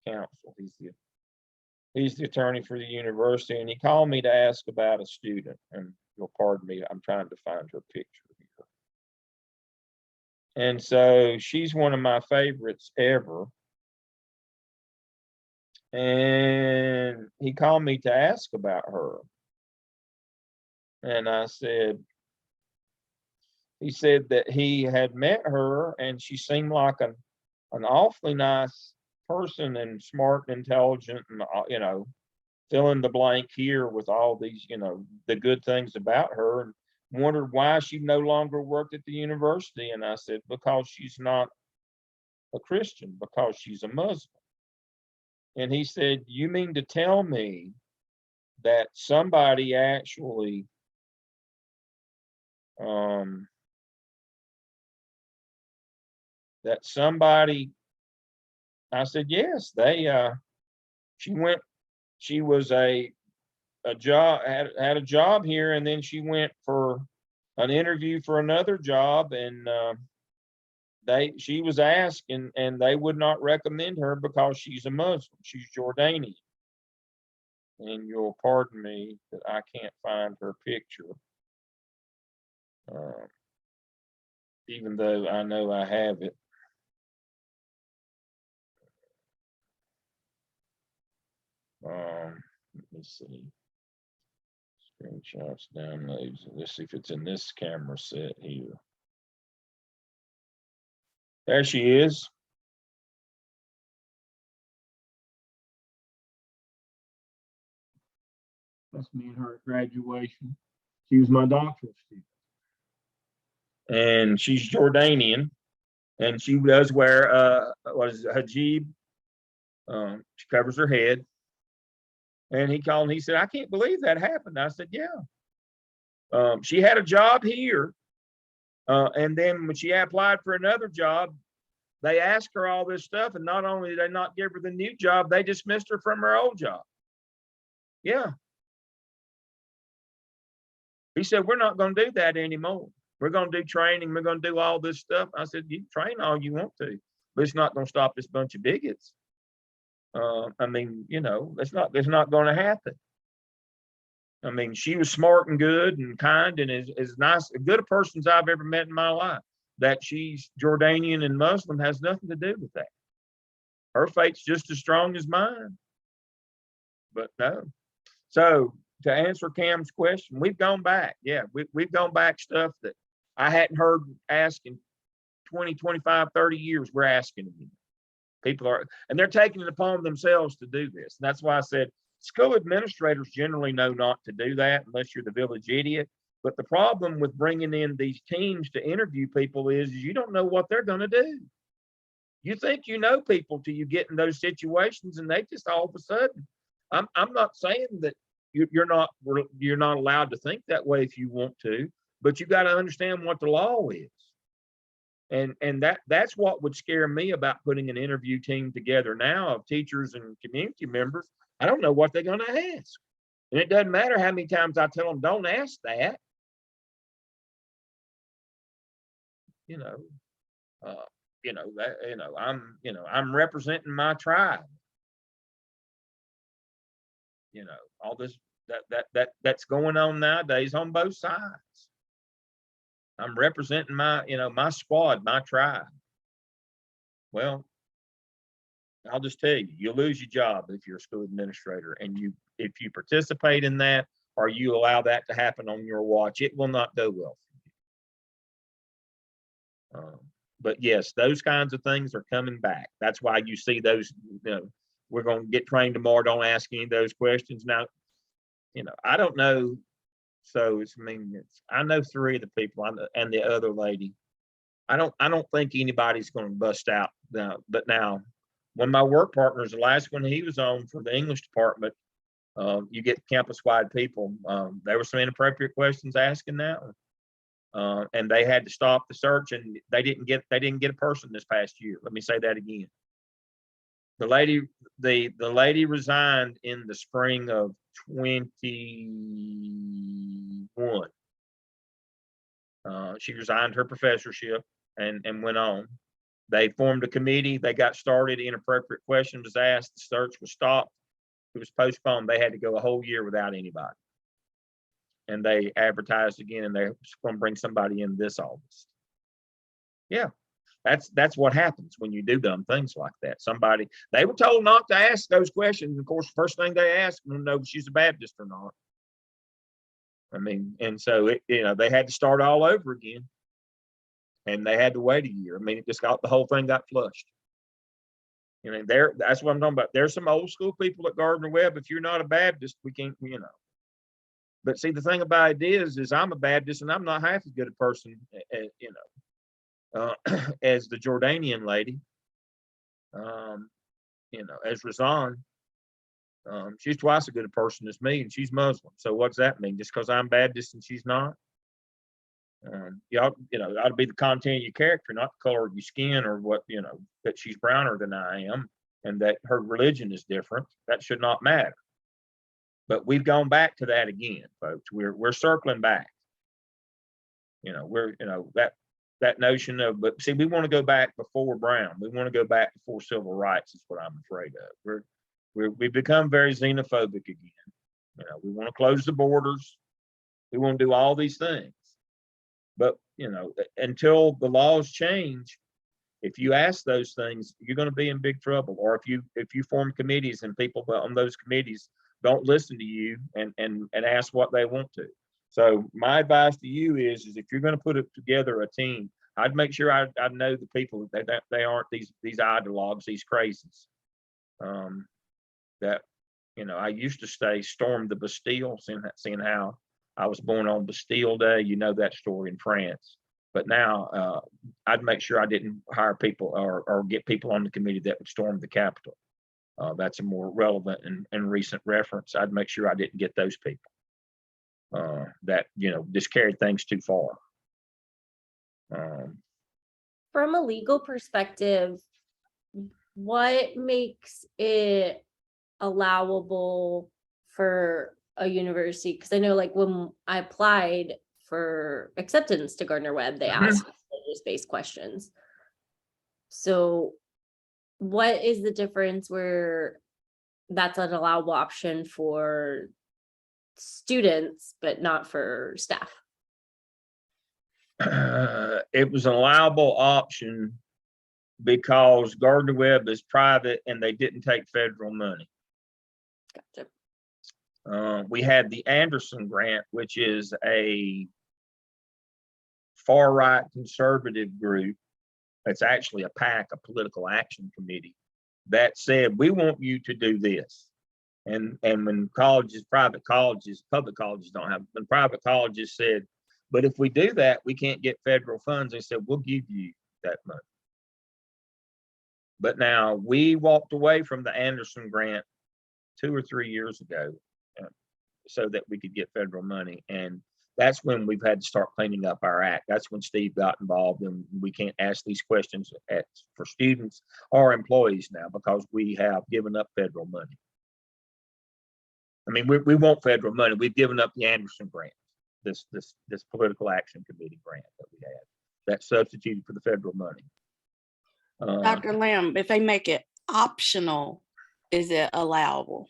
counsel. He's the attorney for the university, and he called me to ask about a student. And you'll pardon me, I'm trying to find her picture here. And so she's one of my favorites ever. And he called me to ask about her. And he said that he had met her and she seemed like an awfully nice person, and smart and intelligent, and you know, fill in the blank here with all these, you know, the good things about her, and wondered why she no longer worked at the university. And I said, because she's not a Christian, because she's a Muslim. And he said, you mean to tell me that somebody actually I said, yes, she was a job, had a job here, and then she went for an interview for another job, and she was asked, and they would not recommend her because she's a Muslim. She's Jordanian. And you'll pardon me that I can't find her picture, even though I know I have it. Let me see. Screenshots, downloads. Let's see if it's in this camera set here. There she is. That's me and her at graduation. She was my doctoral student. and she's Jordanian, and she does wear what is it, hijab. She covers her head. And he called and he said, I can't believe that happened. I said, yeah. She had a job here. And then when she applied for another job, they asked her all this stuff. And not only did they not give her the new job, they dismissed her from her old job. Yeah. He said, we're not going to do that anymore. We're going to do training. We're going to do all this stuff. I said, you train all you want to, but it's not going to stop this bunch of bigots. I mean, you know, it's not going to happen. I mean, she was smart and good and kind and is nice, as good a person as I've ever met in my life. That she's Jordanian and Muslim has nothing to do with that. Her faith's just as strong as mine. But no. So to answer Cam's question, we've gone back. Yeah, we've gone back stuff that I hadn't heard asked in 20, 25, 30 years. We're asking them. People are, and they're taking it upon themselves to do this. And that's why I said school administrators generally know not to do that unless you're the village idiot. But the problem with bringing in these teams to interview people is you don't know what they're going to do. You think you know people till you get in those situations, and they just all of a sudden. I'm not saying that you're not allowed to think that way if you want to, but you got to understand what the law is. And that's what would scare me about putting an interview team together now of teachers and community members. I don't know what they're going to ask. And it doesn't matter how many times I tell them, don't ask that. I'm representing my tribe. All this that's going on nowadays on both sides. I'm representing my squad, my tribe. Well, I'll just tell you, you'll lose your job if you're a school administrator, and if you participate in that or you allow that to happen on your watch, it will not go well for you. But yes, those kinds of things are coming back. That's why you see those. We're going to get trained tomorrow. Don't ask any of those questions. Now, I don't know. So I know three of the people and the other lady. I don't think anybody's going to bust out now. But now, one of my work partners, the last one he was on for the English department, you get campus-wide people. There were some inappropriate questions asking that one. And they had to stop the search, and they didn't get a person this past year. Let me say that again. The lady resigned in the spring of 21. She resigned her professorship and went on. They formed a committee. They got started. Inappropriate questions was asked. The search was stopped. It was postponed. They had to go a whole year without anybody. And they advertised again, and they're going to bring somebody in this August. Yeah, that's what happens when you do dumb things like that. They were told not to ask those questions. Of course, the first thing they asked them to know if she's a Baptist or not. I mean, and so they had to start all over again, and they had to wait a year. I mean, the whole thing got flushed. That's what I'm talking about. There's some old school people at Gardner Webb. If you're not a Baptist, we can't, But see, the thing about it is I'm a Baptist, and I'm not half as good a person, as the Jordanian lady, as Razan. She's twice as good a person as me, and she's Muslim. So what's that mean? Just because I'm Baptist and she's not? It ought to be the content of your character, not the color of your skin, or what, that she's browner than I am and that her religion is different. That should not matter. But we've gone back to that again, folks. We're circling back. That notion of, but see, we want to go back before Brown. We want to go back before civil rights is what I'm afraid of. We've become very xenophobic again. We want to close the borders. We want to do all these things. But, until the laws change, if you ask those things, you're going to be in big trouble. Or if you form committees and people on those committees don't listen to you and ask what they want to. So my advice to you is if you're going to put together a team, I'd make sure I know the people that they aren't these ideologues, these crazies. I used to say storm the Bastille, seeing how I was born on Bastille Day. You know that story in France. But now I'd make sure I didn't hire people or get people on the committee that would storm the Capitol. That's a more relevant and recent reference. I'd make sure I didn't get those people that, just carried things too far. From a legal perspective, what makes it allowable for a university? Because I know, like, when I applied for acceptance to Gardner Webb, they asked religious-based questions. So what is the difference where that's an allowable option for students, but not for staff? It was an allowable option because Gardner Webb is private and they didn't take federal money. Gotcha. We had the Anderson grant, which is a far right conservative group. It's actually a PAC, a political action committee, that said, we want you to do this. And when colleges, private colleges, public colleges don't have, when private colleges said, but if we do that, we can't get federal funds, they said, we'll give you that money. But now we walked away from the Anderson grant 2 or 3 years ago so that we could get federal money. And that's when we've had to start cleaning up our act. That's when Steve got involved, and we can't ask these questions for students or employees now because we have given up federal money. I mean, we want federal money. We've given up the Anderson grant, this political action committee grant that we had that substituted for the federal money. Dr. Lamb, if they make it optional, is it allowable?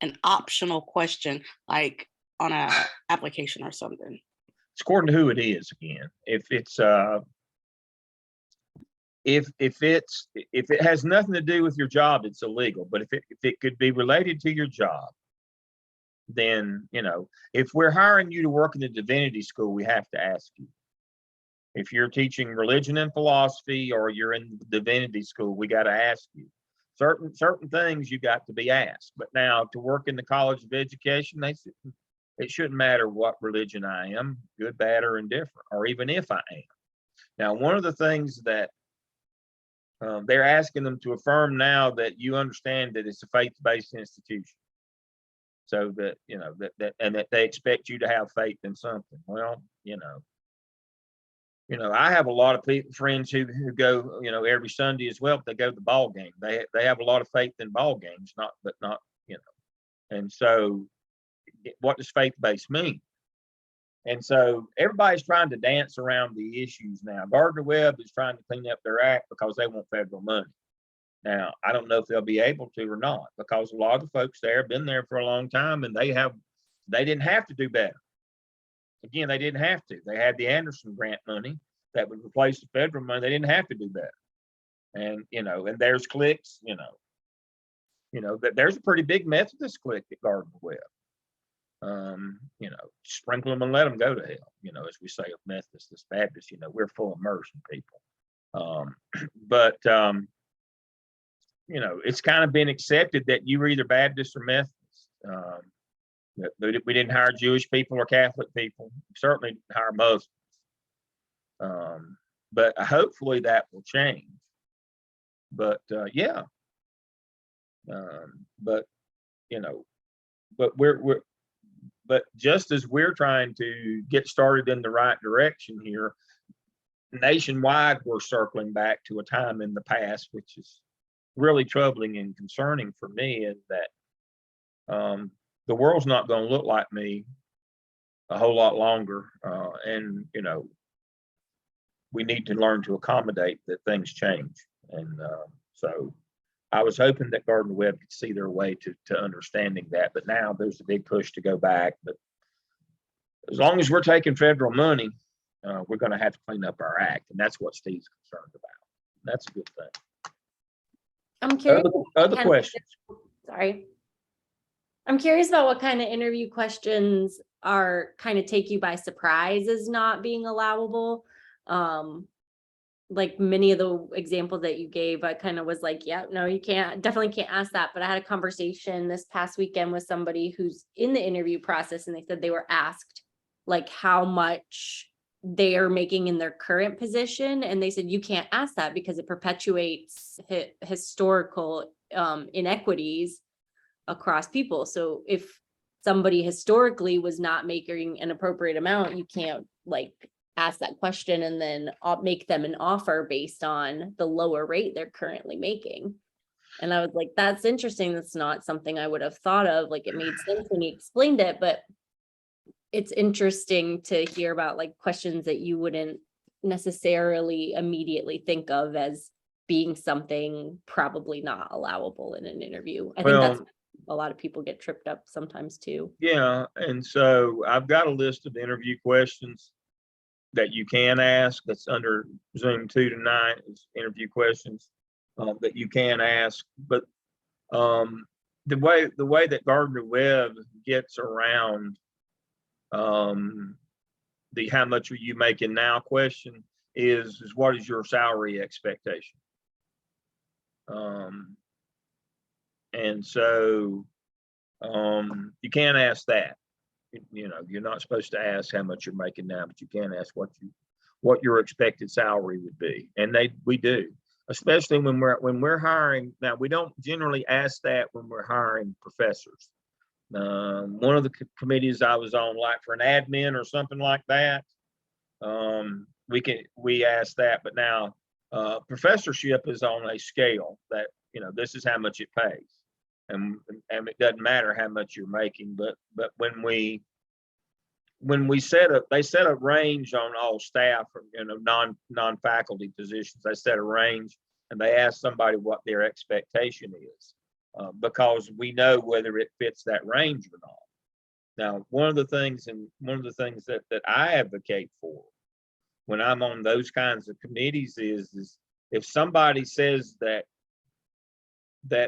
An optional question, like on a application or something? It's according to who it is again. If it has nothing to do with your job, it's illegal. But if it could be related to your job, then, if we're hiring you to work in the divinity school, we have to ask you. If you're teaching religion and philosophy or you're in the divinity school, we got to ask you. Certain things you got to be asked. But now to work in the College of Education, it shouldn't matter what religion I am, good, bad, or indifferent, or even if I am. Now, one of the things that they're asking them to affirm now that you understand that it's a faith-based institution. So that, and that they expect you to have faith in something. Well, I have a lot of friends who go, every Sunday as well, but they go to the ball game. They have a lot of faith in ball games, not. And so what does faith-based mean? And so everybody's trying to dance around the issues now. Gardner Webb is trying to clean up their act because they want federal money. Now, I don't know if they'll be able to or not, because a lot of the folks there have been there for a long time and they didn't have to do better. Again, they didn't have to. They had the Anderson grant money that would replace the federal money. They didn't have to do better. And, and there's cliques, there's a pretty big Methodist clique at Gardner Webb. Sprinkle them and let them go to hell, as we say of Methodists, as Baptists, we're full of immersion people. But it's kind of been accepted that you were either Baptist or Methodist. We didn't hire Jewish people or Catholic people. We certainly didn't hire Muslims. But hopefully that will change. But yeah. But but just as we're trying to get started in the right direction here, nationwide, we're circling back to a time in the past, which is really troubling and concerning for me, is that the world's not going to look like me a whole lot longer. And, we need to learn to accommodate that things change. And so I was hoping that Gardner Webb could see their way to understanding that. But now there's a big push to go back. But as long as we're taking federal money, we're going to have to clean up our act. And that's what Steve's concerned about. That's a good thing. I'm curious. Other questions? Sorry. I'm curious about what kind of interview questions are kind of take you by surprise as not being allowable. Like many of the examples that you gave, I kind of was like, yeah, no, you definitely can't ask that. But I had a conversation this past weekend with somebody who's in the interview process, and they said they were asked like how much they are making in their current position. And they said, you can't ask that because it perpetuates historical inequities across people. So if somebody historically was not making an appropriate amount, you can't like ask that question and then make them an offer based on the lower rate they're currently making. And I was like, that's interesting. That's not something I would have thought of. Like, it made sense when he explained it, but it's interesting to hear about like questions that you wouldn't necessarily immediately think of as being something probably not allowable in an interview. I think that's a lot of people get tripped up sometimes too. Yeah, and so I've got a list of interview questions that you can ask. That's under Zoom 2 tonight, is interview questions that you can ask. But the way that Gardner Webb gets around the how much are you making now question is what is your salary expectation? And so you can't ask that. You know, you're not supposed to ask how much you're making now, but you can ask what your expected salary would be. And we do, especially when we're hiring. Now, we don't generally ask that when we're hiring professors. One of the committees I was on, like for an admin or something like that, we ask that. But now professorship is on a scale that, you know, this is how much it pays. And it doesn't matter how much you're making, but when we they set a range on all staff, you know, non-faculty positions. They set a range and they ask somebody what their expectation is, because we know whether it fits that range or not. Now, one of the things that I advocate for when I'm on those kinds of committees is if somebody says that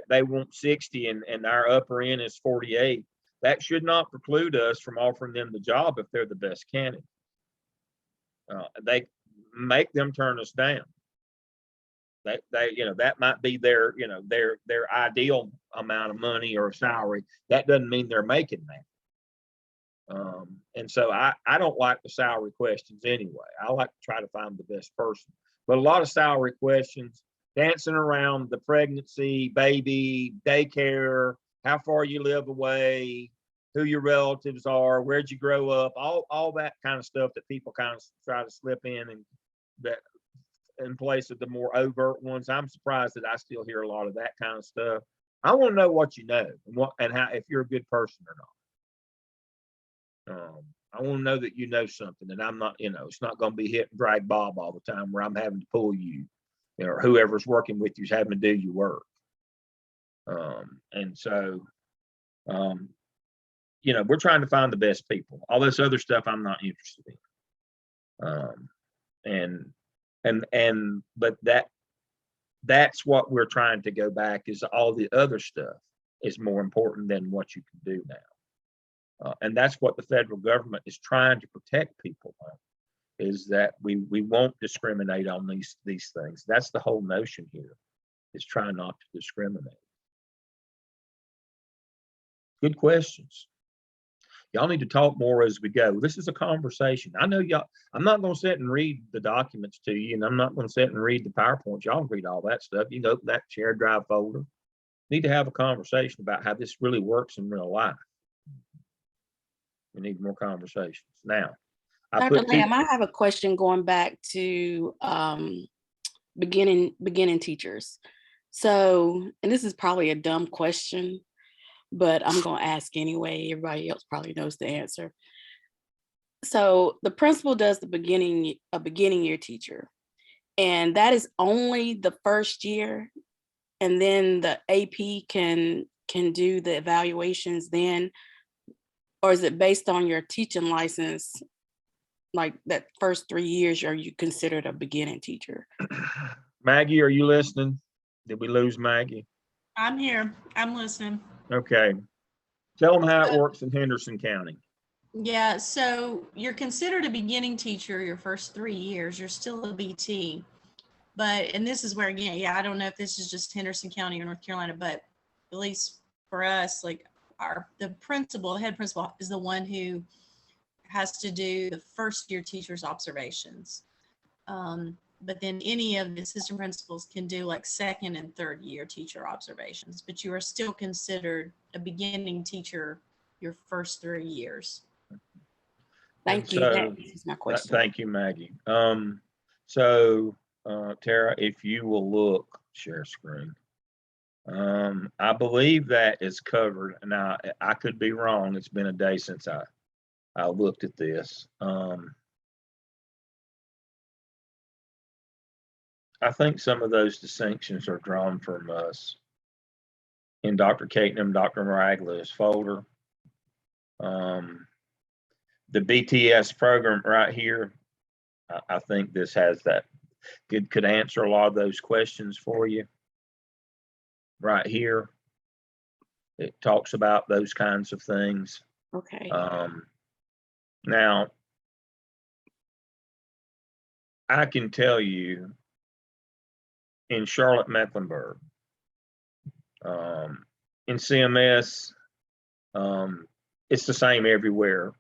they want 60 and our upper end is 48, that should not preclude us from offering them the job if they're the best candidate. They make them turn us down. They you know, that might be their, you know, their ideal amount of money or salary. That doesn't mean they're making that. And so I don't like the salary questions anyway. I like to try to find the best person. But a lot of salary questions dancing around the pregnancy, baby, daycare, how far you live away, who your relatives are, where'd you grow up, all that kind of stuff that people kind of try to slip in, and that in place of the more overt ones. I'm surprised that I still hear a lot of that kind of stuff. I want to know what you know and how, if you're a good person or not. I want to know that you know something, and I'm not, you know, it's not going to be hit and drag Bob all the time where I'm having to pull you, you know, or whoever's working with you is having to do your work. And so, you know, we're trying to find the best people. All this other stuff I'm not interested in. But that's what we're trying to go back, is all the other stuff is more important than what you can do now. And that's what the federal government is trying to protect people on, is that we won't discriminate on these things. That's the whole notion here, is trying not to discriminate. Good questions. Y'all need to talk more as we go. This is a conversation. I know y'all, I'm not going to sit and read the documents to you, and I'm not going to sit and read the PowerPoint. Y'all read all that stuff. You can open that shared drive folder. Need to have a conversation about how this really works in real life. We need more conversations. Now, Dr. Lamb, I have a question going back to beginning teachers. So, and this is probably a dumb question, but I'm going to ask anyway. Everybody else probably knows the answer. So the principal does a beginning year teacher, and that is only the first year, and then the AP can do the evaluations then, or is it based on your teaching license? Like that first 3 years, are you considered a beginning teacher? Maggie, are you listening? Did we lose Maggie? I'm here. I'm listening. Okay. Tell them how it works in Henderson County. Yeah, so you're considered a beginning teacher your first 3 years. You're still a BT. But, and this is where, again, yeah, I don't know if this is just Henderson County or North Carolina, but at least for us, like the head principal is the one who has to do the first year teacher's observations. But then any of the assistant principals can do like second and third year teacher observations, but you are still considered a beginning teacher your first 3 years. Thank you. That answers my question. Thank you, Maggie. So Tara, if you will look, share screen. I believe that is covered. Now, I could be wrong. It's been a day since I looked at this. I think some of those distinctions are drawn from us in Dr. Catenham, Dr. Maraglia's folder. The BTS program right here, I think this has that, could answer a lot of those questions for you. Right here, it talks about those kinds of things. Okay. Now, I can tell you in Charlotte Mecklenburg, in CMS, it's the same everywhere.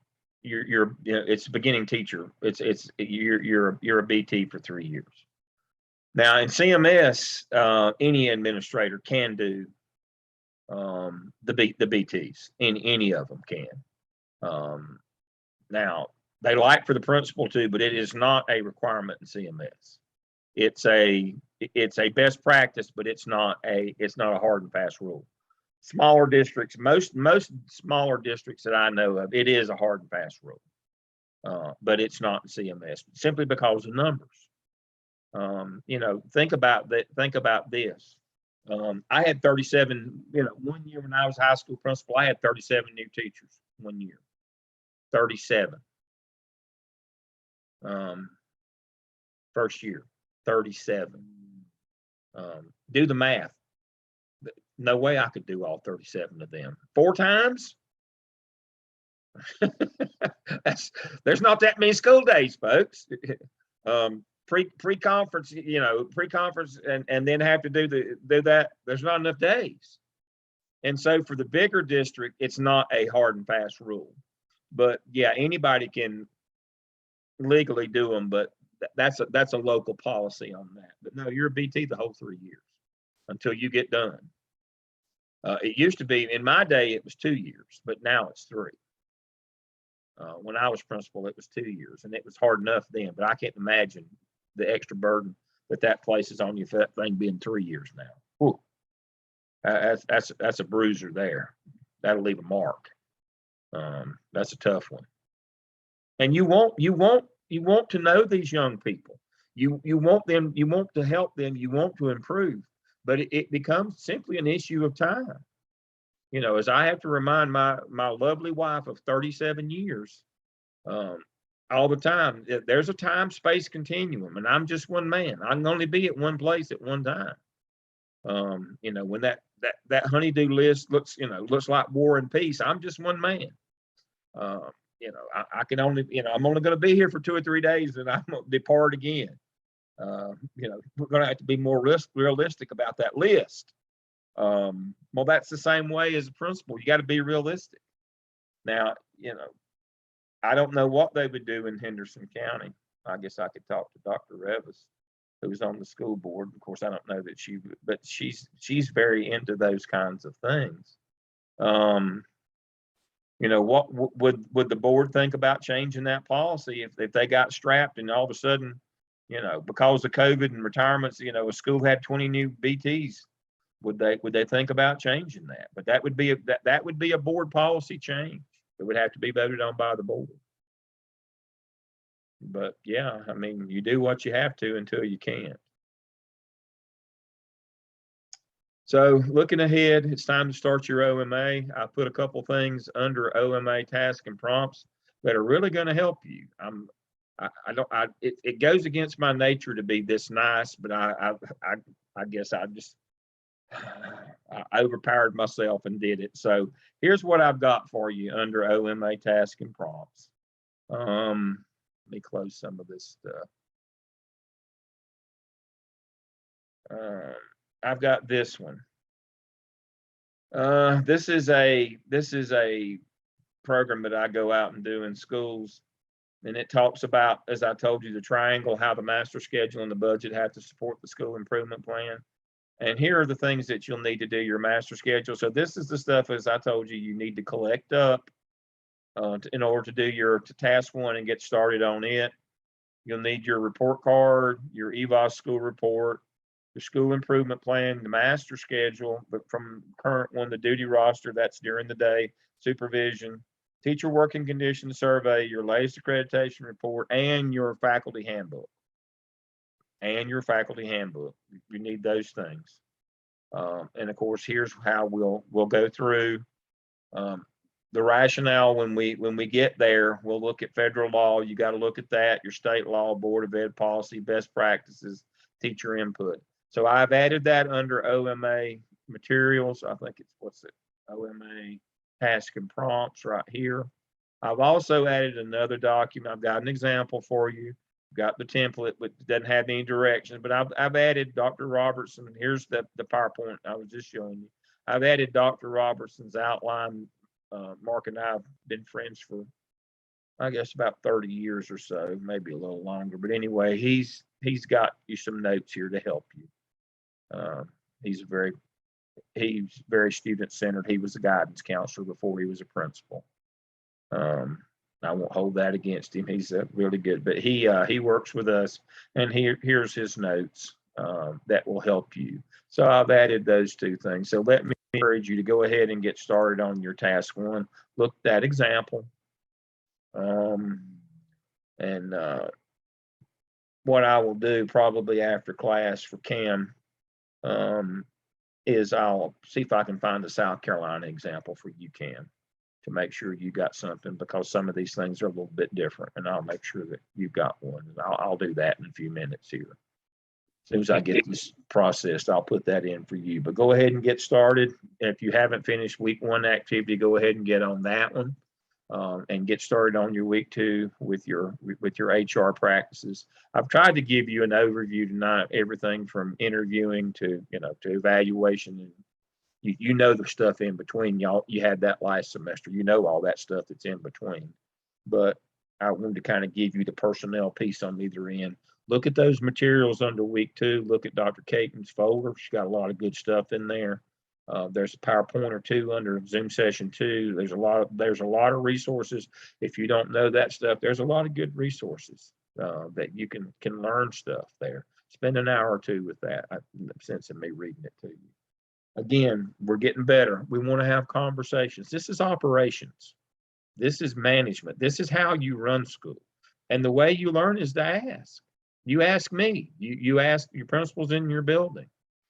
You're it's beginning teacher. You're a BT for 3 years. Now in CMS, any administrator can do the BTs. Any of them can. Now they like for the principal to, but it is not a requirement in CMS. It's a best practice, but it's not a hard and fast rule. Smaller districts, most smaller districts that I know of, it is a hard and fast rule, but it's not in CMS simply because of numbers. Think about that. Think about this. I had 37. 1 year when I was high school principal, I had 37 new teachers 1 year. 37. First year, 37. Do the math. No way I could do all 37 of them 4 times. There's not that many school days, folks. Pre-conference, pre-conference, and then have to do that. There's not enough days. And so for the bigger district, it's not a hard and fast rule. But yeah, anybody can legally do them, but that's a local policy on that. But no, you're a BT the whole 3 years until you get done. It used to be, in my day, it was 2 years, but now it's 3. When I was principal, it was 2 years, and it was hard enough then, but I can't imagine the extra burden that places on you for that thing being 3 years now. Whew. That's a bruiser there. That'll leave a mark. That's a tough one. And you want to know these young people. You want to help them, you want to improve, but it becomes simply an issue of time. As I have to remind my lovely wife of 37 years all the time, there's a time-space continuum, and I'm just one man. I can only be at one place at one time. When that honey-do list looks like War and Peace, I'm just one man. I can only, I'm only going to be here for 2 or 3 days, and I'm going to depart again. We're going to have to be more realistic about that list. Well, that's the same way as a principal. You got to be realistic. Now, I don't know what they would do in Henderson County. I guess I could talk to Dr. Revis, who's on the school board. Of course, I don't know that but she's very into those kinds of things. What would the board think about changing that policy if they got strapped and all of a sudden, because of COVID and retirements, a school had 20 new BTs? Would they think about changing that? But that would be a board policy change. It would have to be voted on by the board. But yeah, I mean, you do what you have to until you can't. So looking ahead, it's time to start your OMA. I put a couple things under OMA tasks and prompts that are really going to help you. It goes against my nature to be this nice, but I guess I overpowered myself and did it. So here's what I've got for you under OMA task and prompts. Let me close some of this stuff. I've got this one. This is a program that I go out and do in schools. And it talks about, as I told you, the triangle, how the master schedule and the budget have to support the school improvement plan. And here are the things that you'll need to do your master schedule. So this is the stuff, as I told you, you need to collect up in order to do your task one and get started on it. You'll need your report card, your EVOS school report, the school improvement plan, the master schedule, but from current one, the duty roster, that's during the day, supervision, teacher working conditions survey, your latest accreditation report, and your faculty handbook. You need those things. And of course, here's how we'll go through the rationale. When we get there, we'll look at federal law. You got to look at that, your state law, Board of Ed policy, best practices, teacher input. So I've added that under OMA materials. I think it's OMA task and prompts right here. I've also added another document. I've got an example for you. Got the template, but it doesn't have any directions, but I've added Dr. Robertson. Here's the PowerPoint I was just showing you. I've added Dr. Robertson's outline. Mark and I have been friends for, I guess, about 30 years or so, maybe a little longer. But anyway, he's got you some notes here to help you. He's very student-centered. He was a guidance counselor before he was a principal. I won't hold that against him. He's really good, but he works with us, and here's his notes that will help you. So I've added those two things. So let me encourage you to go ahead and get started on your task one. Look at that example. And what I will do probably after class for Cam is I'll see if I can find a South Carolina example for you, Cam, to make sure you got something, because some of these things are a little bit different, and I'll make sure that you've got one. And I'll do that in a few minutes here. As soon as I get this processed, I'll put that in for you. But go ahead and get started. If you haven't finished week one activity, go ahead and get on that one, and get started on your week two with your HR practices. I've tried to give you an overview tonight, everything from interviewing to to evaluation, and you know the stuff in between. You had that last semester. You know all that stuff that's in between. But I wanted to kind of give you the personnel piece on either end. Look at those materials under week two. Look at Dr. Caton's folder. She's got a lot of good stuff in there. There's a PowerPoint or two under Zoom session 2. There's a lot of resources. If you don't know that stuff, there's a lot of good resources that you can learn stuff there. Spend an hour or two with that. The sense of me reading it to you. Again, we're getting better. We want to have conversations. This is operations. This is management. This is how you run school. And the way you learn is to ask. You ask me. You ask your principals in your building.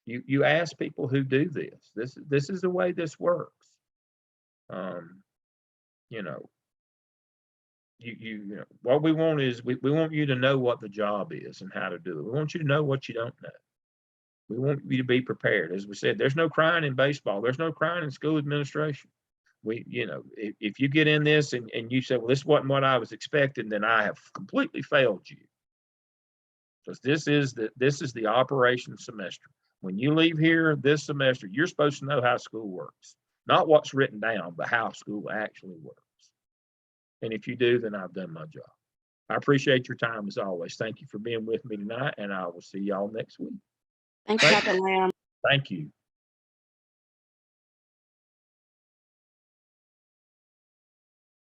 You ask people who do this. This is the way this works. What we want is we want you to know what the job is and how to do it. We want you to know what you don't know. We want you to be prepared. As we said, there's no crying in baseball. There's no crying in school administration. If you get in this and you say, well, this wasn't what I was expecting, then I have completely failed you. Because this is the operation semester. When you leave here this semester, you're supposed to know how school works. Not what's written down, but how school actually works. And if you do, then I've done my job. I appreciate your time as always. Thank you for being with me tonight, and I will see y'all next week. Thanks, Dr. Lamb. Thank you.